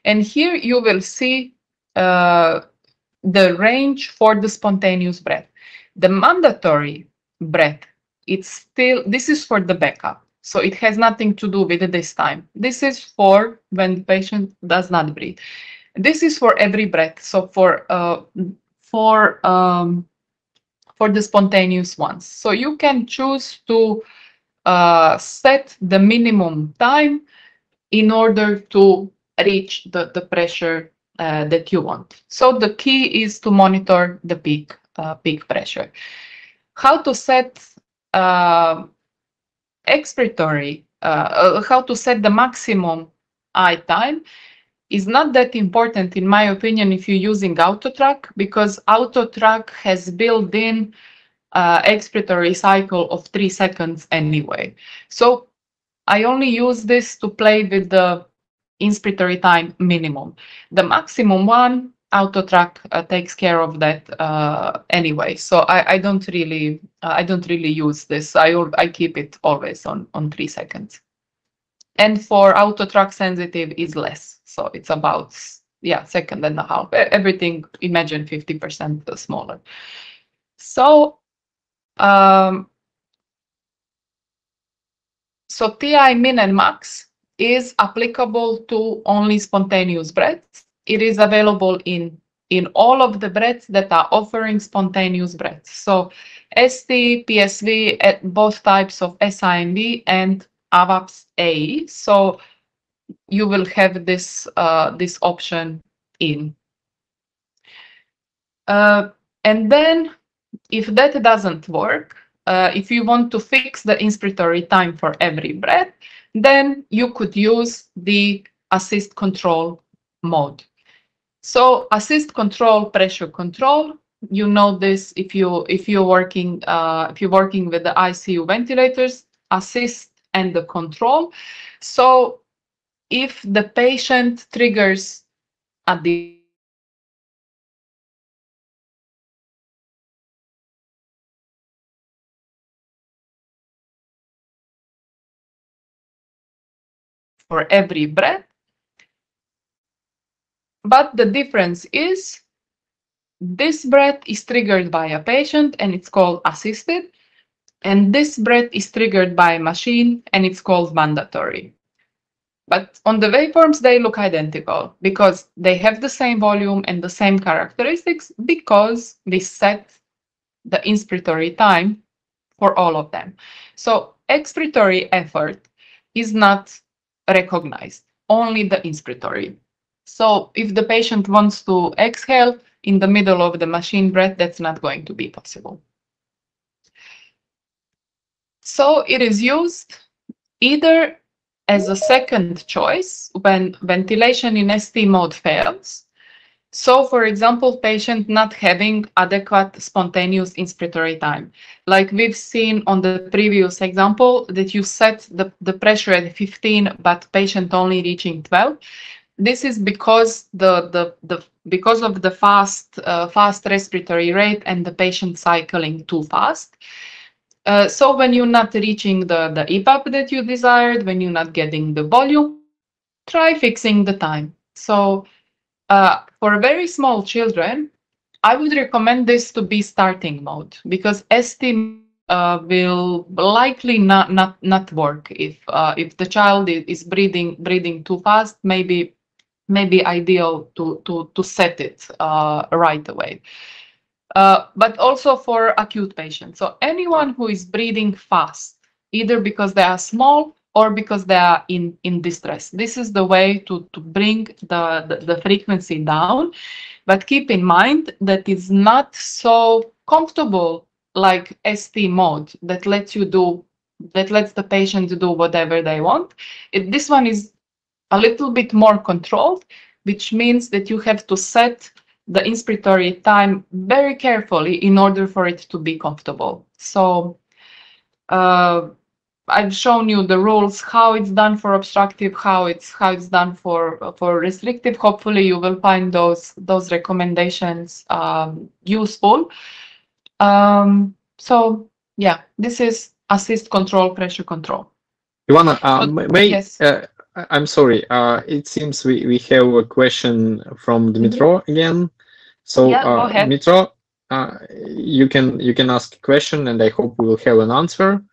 And here you will see the range for the spontaneous breath. The mandatory breath, this is for the backup. So it has nothing to do with this time. This is for when the patient does not breathe. This is for every breath. So for for the spontaneous ones. So you can choose to set the minimum time in order to reach the pressure that you want. So the key is to monitor the peak pressure. How to set expiratory, how to set the maximum eye time is not that important, in my opinion, if you're using AutoTrack, because AutoTrack has built-in expiratory cycle of 3 seconds anyway. So I only use this to play with the inspiratory time minimum. The maximum one, AutoTrack takes care of that anyway. So I don't really use this. I keep it always on 3 seconds. And for AutoTrack sensitive is less. So it's about, yeah, second and a half. Everything, imagine 50% smaller. So so TI min and max is applicable to only spontaneous breaths. It is available in all of the breaths that are offering spontaneous breaths. So ST, PSV, both types of SINV and AVAPS A. So you will have this this option in. And then if that doesn't work, if you want to fix the inspiratory time for every breath, then you could use the assist control mode. So assist control, pressure control, you know this if you're working with the ICU ventilators, assist and the control. So if the patient triggers at the for every breath, but the difference is this breath is triggered by a patient and it's called assisted, and this breath is triggered by a machine and it's called mandatory. But on the waveforms, they look identical because they have the same volume and the same characteristics because we set the inspiratory time for all of them. So expiratory effort is not recognized, only the inspiratory. So if the patient wants to exhale in the middle of the machine breath, that's not going to be possible. So it is used either as a second choice when ventilation in ST mode fails. So, for example, patient not having adequate spontaneous inspiratory time. Like we've seen on the previous example that you set the pressure at 15, but patient only reaching 12. This is because because of the fast respiratory rate and the patient cycling too fast. So when you're not reaching the EPAP that you desired, when you're not getting the volume, try fixing the time. So for very small children, I would recommend this to be starting mode because ST will likely not work if the child is breathing too fast. Maybe ideal to set it right away. But also for acute patients. So anyone who is breathing fast, either because they are small or because they are in distress. This is the way to bring the frequency down. But keep in mind that it's not so comfortable like ST mode that lets the patient do whatever they want. This one is a little bit more controlled, which means that you have to set the inspiratory time very carefully in order for it to be comfortable. So I've shown you the rules, how it's done for obstructive, how it's done for restrictive. Hopefully you will find those recommendations useful. So yeah, this is assist control, pressure control. Ivana, yes. I'm sorry. It seems we have a question from Dmitro again. So yeah, go ahead. Dmitro, you can ask a question, and I hope we will have an answer.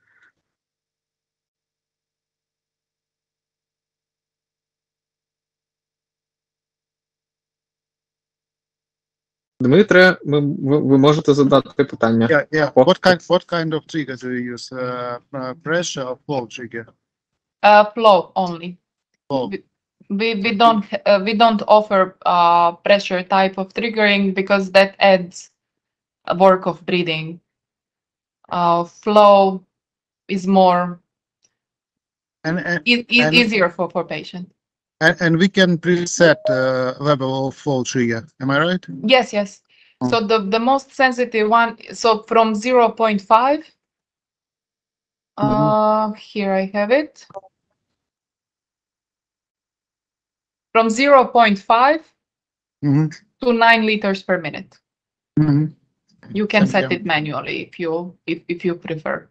Дмитре, ви можете задати питання. Yeah. What kind of trigger do you use? Pressure or flow trigger? Flow only. Flow. We don't offer pressure type of triggering because that adds a work of breathing. Flow is more easier for patient. And we can preset level of flow trigger. Am I right? Yes. So the most sensitive one. So from 0.5. Here I have it. From 0.5 to 9 liters per minute. You can set it manually if you prefer.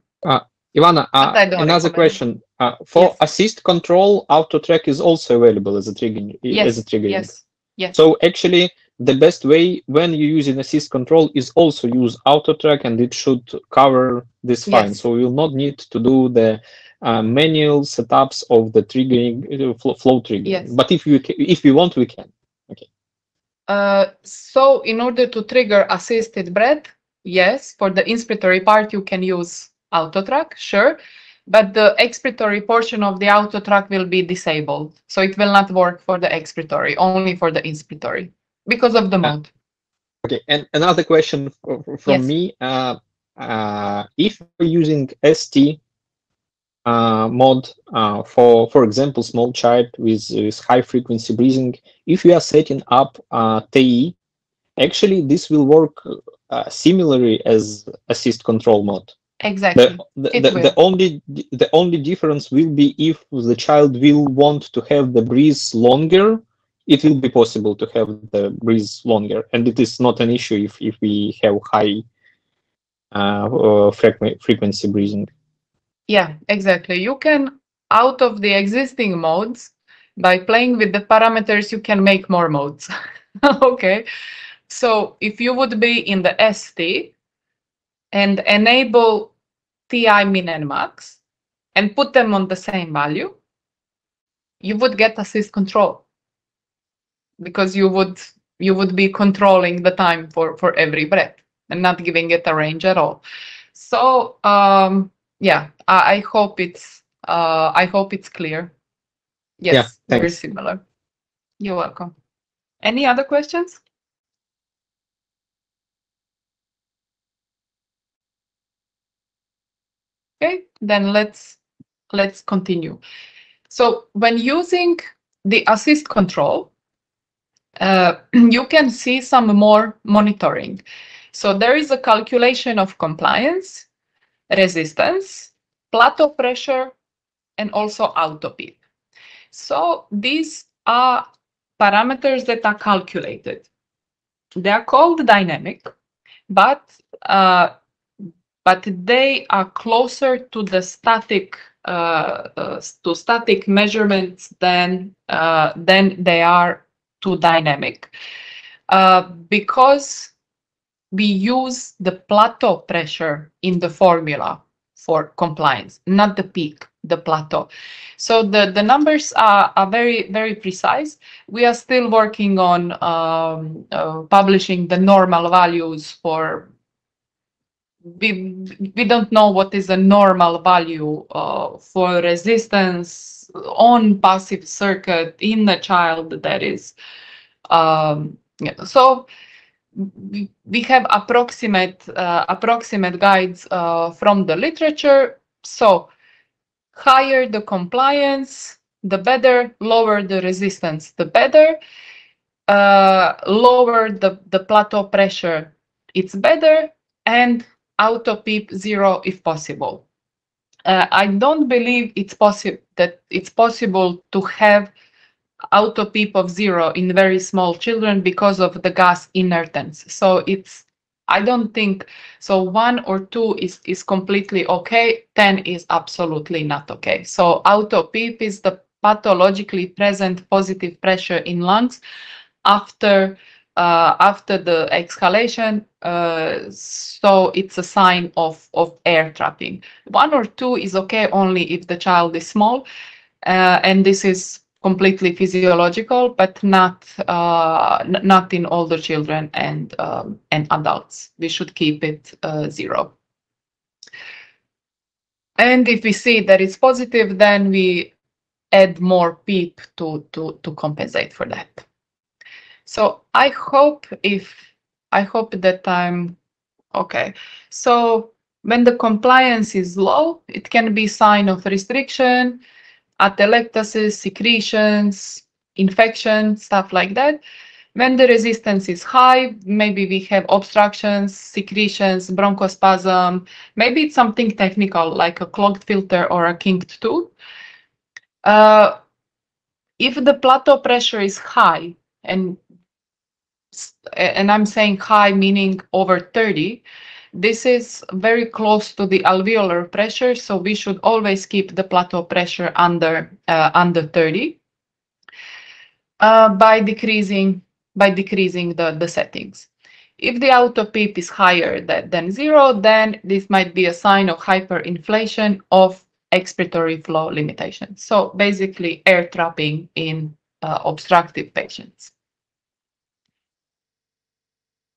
Ivana, another question. For assist control, auto track is also available as a triggering. Yes. So actually, the best way when you use an assist control is also use auto track, and it should cover this fine. So you will not need to do the manual setups of the triggering flow triggering. But if you want, we can. Okay. So in order to trigger assisted breath, yes, for the inspiratory part you can use auto track, sure, but the expiratory portion of the auto track will be disabled, so it will not work for the expiratory, only for the inspiratory because of the mode. Okay, and another question from me: if we're using ST mode for example, small child with high frequency breathing, if you are setting up TI, actually this will work similarly as assist control mode. Exactly. The only difference will be if the child will want to have the breath longer, it will be possible to have the breath longer, and it is not an issue if we have high frequency breathing. Yeah, exactly. You can, out of the existing modes, by playing with the parameters, you can make more modes. Okay. So if you would be in the ST and enable TI min and max and put them on the same value, you would get assist control because you would be controlling the time for every breath and not giving it a range at all. So yeah, I hope it's clear. Yes, yeah, very similar. You're welcome. Any other questions? Okay, then let's continue. So when using the assist control, you can see some more monitoring. So there is a calculation of compliance, resistance, plateau pressure, and also auto PEEP. So these are parameters that are calculated. They are called dynamic, but they are closer to the static measurements than they are to dynamic, because we use the plateau pressure in the formula for compliance, not the peak, the plateau. So the numbers are very, very precise. We are still working on publishing the normal values for. We don't know what is a normal value for resistance on passive circuit in a child that is. So we have approximate guides from the literature. So higher the compliance, the better. Lower the resistance, the better. Lower the plateau pressure, it's better. And auto PEEP 0 if possible. I don't believe it's possible to have auto PEEP of 0 in very small children because of the gas inertance. So I don't think so. 1 or 2 is completely okay. 10 is absolutely not okay. So auto PEEP is the pathologically present positive pressure in lungs after the exhalation, so it's a sign of air trapping. 1 or 2 is okay only if the child is small, and this is completely physiological, but not in older children and adults. We should keep it 0. And if we see that it's positive, then we add more PEEP to compensate for that. So I hope that I'm okay. So when the compliance is low, it can be sign of restriction, atelectasis, secretions, infection, stuff like that. When the resistance is high, maybe we have obstructions, secretions, bronchospasm. Maybe it's something technical like a clogged filter or a kinked tooth. If the plateau pressure is high, and I'm saying high meaning over 30, this is very close to the alveolar pressure, so we should always keep the plateau pressure under 30 by decreasing the settings. If the auto PEEP is higher than 0, then this might be a sign of hyperinflation of expiratory flow limitation. So basically air trapping in obstructive patients.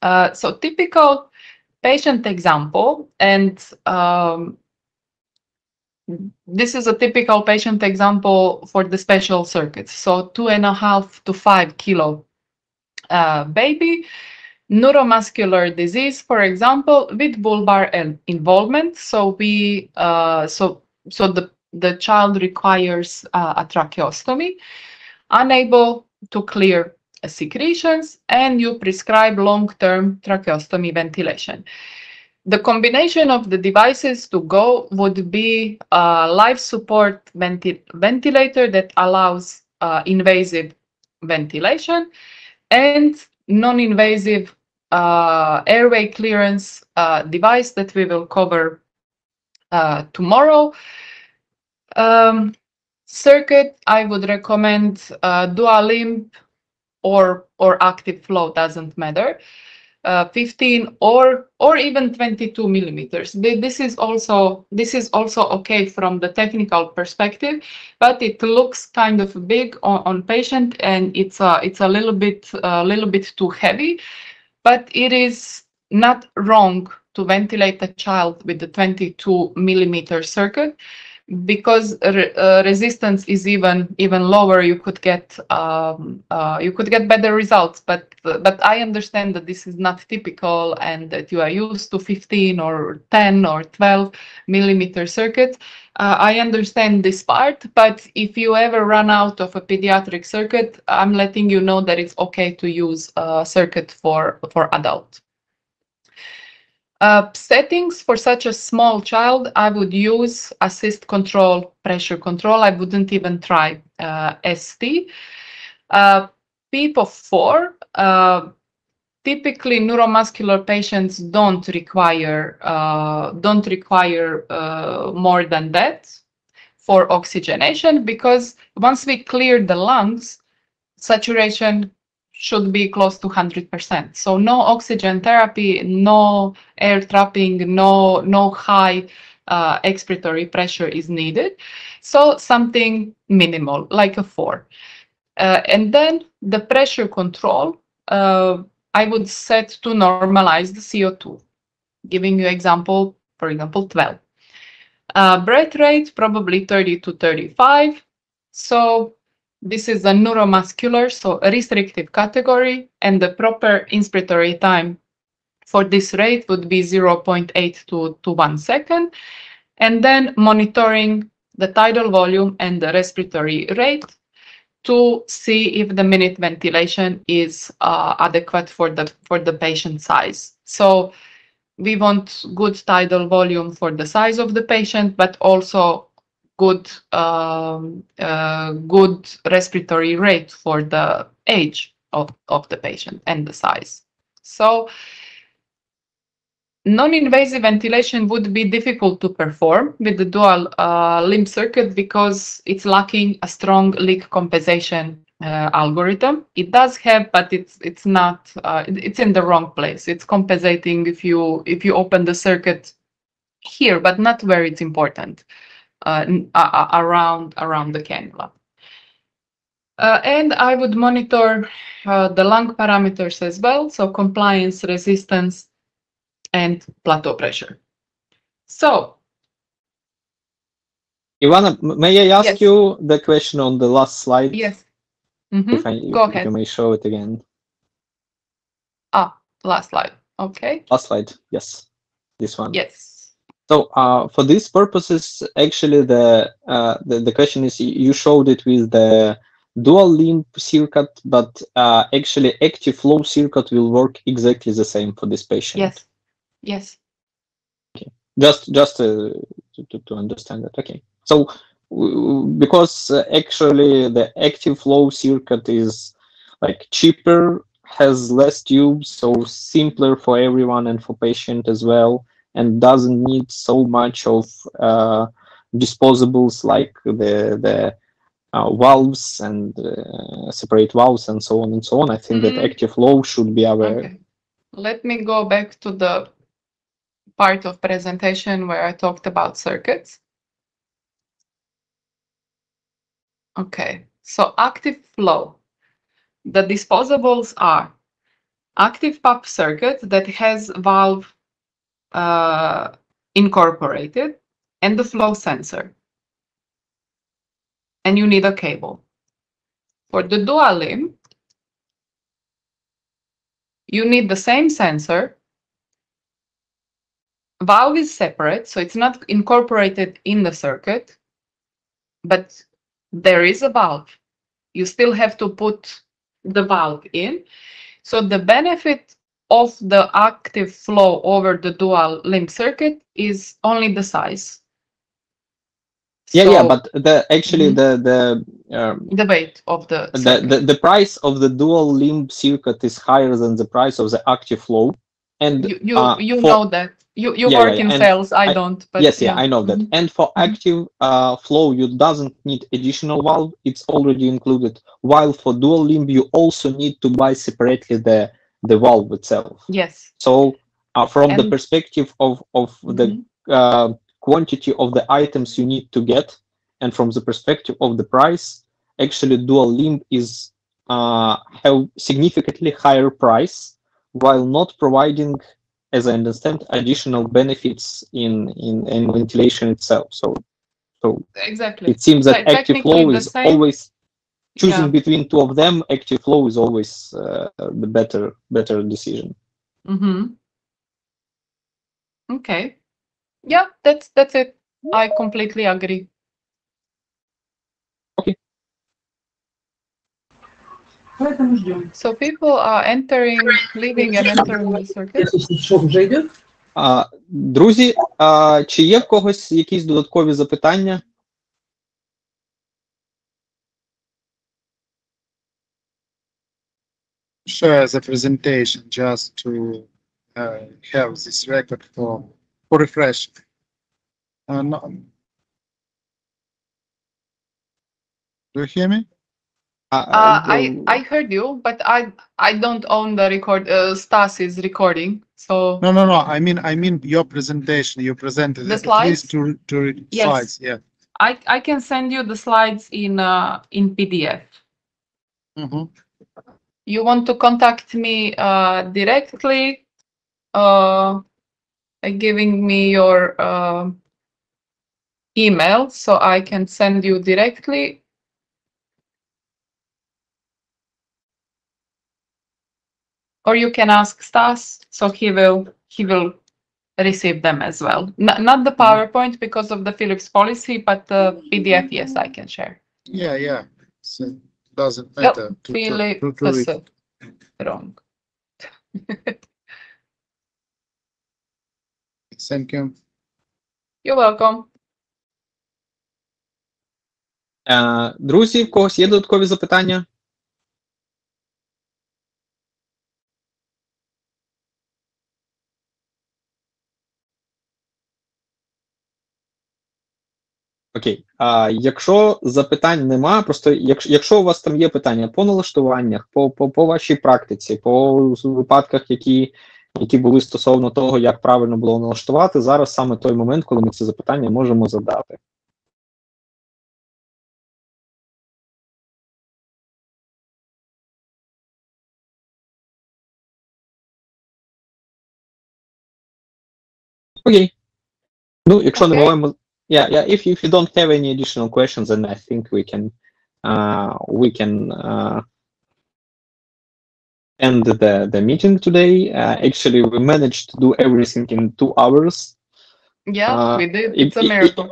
So typical patient example, and this is a typical patient example for the special circuits. So 2.5 to 5 kilo baby, neuromuscular disease, for example, with bulbar involvement. So we the child requires a tracheostomy, unable to clear secretions, and you prescribe long-term tracheostomy ventilation. The combination of the devices to go would be a life support ventilator that allows invasive ventilation and non-invasive airway clearance device that we will cover tomorrow. Circuit, I would recommend dual limb or active flow, doesn't matter. 15 or even 22 millimeters. This is also okay from the technical perspective, but it looks kind of big on patient, and it's a little bit too heavy. But it is not wrong to ventilate a child with the 22 millimeter circuit, because resistance is even lower. You could get better results, but I understand that this is not typical and that you are used to 15 or 10 or 12 millimeter circuits. I understand this part, but if you ever run out of a pediatric circuit, I'm letting you know that it's okay to use a circuit for adult. Settings for such a small child, I would use assist control, pressure control. I wouldn't even try ST. PEEP of 4. Typically, neuromuscular patients don't require more than that for oxygenation, because once we clear the lungs, saturation should be close to 100%. So no oxygen therapy, no air trapping, no high expiratory pressure is needed. So something minimal, like a 4. And then the pressure control, I would set to normalize the CO2, giving you example, for example, 12. Breath rate, probably 30 to 35. So this is a neuromuscular, so a restrictive category, and the proper inspiratory time for this rate would be 0.8 to 1 second. And then monitoring the tidal volume and the respiratory rate to see if the minute ventilation is adequate for the patient size. So we want good tidal volume for the size of the patient, but also good respiratory rate for the age of the patient and the size. So non-invasive ventilation would be difficult to perform with the dual limb circuit because it's lacking a strong leak compensation algorithm. It does have, but it's not. It's in the wrong place. It's compensating if you open the circuit here, but not where it's important. Around the cannula. And I would monitor the lung parameters as well, so compliance, resistance, and plateau pressure. So, Ivana, may I ask yes. you the question on the last slide? Yes. Go ahead. You may show it again. Last slide. Okay. Last slide. Yes, this one. Yes. So for these purposes, actually, the question is, you showed it with the dual limb circuit, but actually active flow circuit will work exactly the same for this patient. Yes. Yes. Okay. Just to understand that. Okay. So because actually the active flow circuit is like cheaper, has less tubes, so simpler for everyone and for patient as well, and doesn't need so much of disposables like the valves and separate valves and so on and so on. I think that active flow should be our. Okay. Let me go back to the part of presentation where I talked about circuits. Okay, so active flow. The disposables are active pump circuit that has valve incorporated and the flow sensor. And you need a cable. For the dual limb, you need the same sensor. Valve is separate, so it's not incorporated in the circuit, but there is a valve. You still have to put the valve in. So the benefit of the active flow over the dual limb circuit is only the size. Yeah, but the weight of the price of the dual limb circuit is higher than the price of the active flow, and you know that you work in sales. I don't. But yes, I know that. And for active flow, you doesn't need additional valve; it's already included. While for dual limb, you also need to buy separately the valve itself. Yes. So from the perspective of the quantity of the items you need to get, and from the perspective of the price, actually dual limb is have significantly higher price, while not providing, as I understand, additional benefits in ventilation itself. So exactly, it seems that active flow is always choosing between two of them. Active flow is always the better decision. Okay. Yeah, that's it. I completely agree. Okay. So people are leaving and entering the circuit. Друзі, чи є в когось якісь додаткові запитання? Share the presentation just to have this record for refresh. No. Do you hear me? I heard you, but I don't own the record. Stas is recording, so no. I mean your presentation. You presented the slides. Two yes. Slides. Yeah. I can send you the slides in PDF. You want to contact me directly, giving me your email so I can send you directly. Or you can ask Stas, so he will receive them as well. Not the PowerPoint because of the Philips policy, but the PDF, yes, I can share. Yeah. So it doesn't matter. Wrong. Thank you. You're welcome. Друзі, в когось є додаткові запитання? Окей. Якщо запитань нема, просто якщо у вас там є питання по налаштуваннях, по вашій практиці, по випадках, які були стосовно того, як правильно було налаштувати, зараз саме той момент, коли ми ці запитання можемо задати. Okay. Ну, якщо не маємо, if you don't have any additional questions, then I think we can end the meeting today. Actually, we managed to do everything in 2 hours. Yeah, we did. It's a miracle.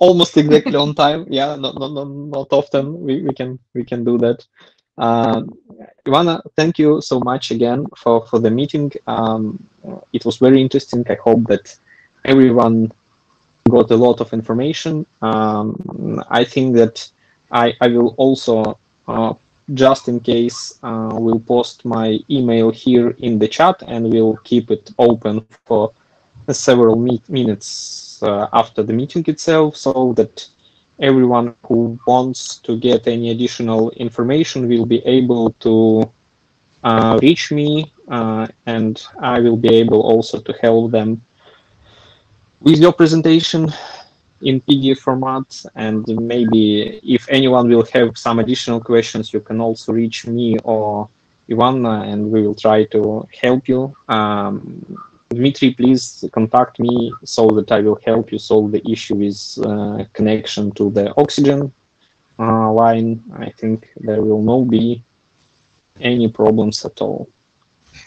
Almost exactly on time. Yeah, not often we can do that. Ivana, thank you so much again for the meeting. It was very interesting. I hope that everyone got a lot of information. I think that I will also, just in case, will post my email here in the chat, and we'll keep it open for several minutes after the meeting itself, so that everyone who wants to get any additional information will be able to reach me, and I will be able also to help them with your presentation in PDF format. And maybe if anyone will have some additional questions, you can also reach me or Ivana, and we will try to help you. Dmitry, please contact me so that I will help you solve the issue with connection to the oxygen line. I think there will not be any problems at all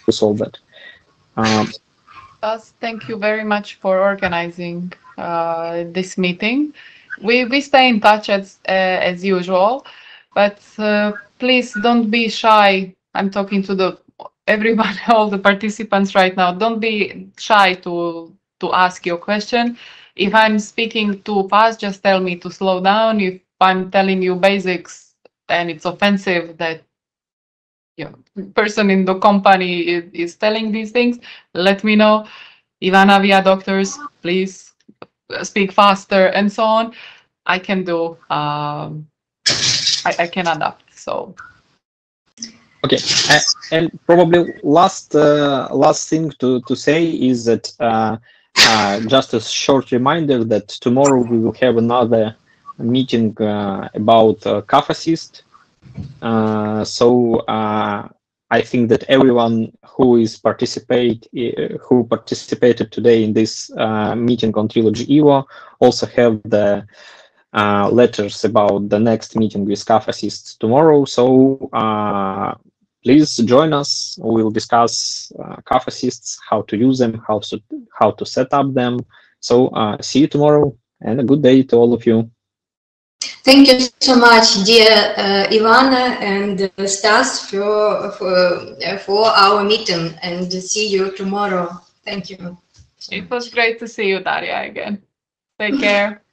to solve that. Thank you very much for organizing this meeting. We stay in touch as usual, but please don't be shy. I'm talking to everyone, all the participants right now. Don't be shy to ask your question. If I'm speaking too fast, just tell me to slow down. If I'm telling you basics and it's offensive that person in the company is telling these things, let me know. Ivana, we are doctors, please speak faster, and so on. I can do, I can adapt, so. Okay, and probably last thing to say is that just a short reminder that tomorrow we will have another meeting about cough assist. So I think that everyone who participated today in this meeting on Trilogy Evo also have the letters about the next meeting with cough assists tomorrow. So please join us. We'll discuss cough assists, how to use them, how to set up them. So see you tomorrow, and a good day to all of you. Thank you so much, dear Ivana and Stas, for our meeting, and see you tomorrow. Thank you. It was great to see you, Daria, again. Take care.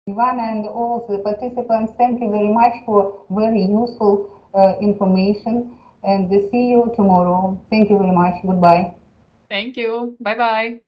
Ivana and all of the participants, thank you very much for very useful information, and see you tomorrow. Thank you very much. Goodbye. Thank you. Bye-bye.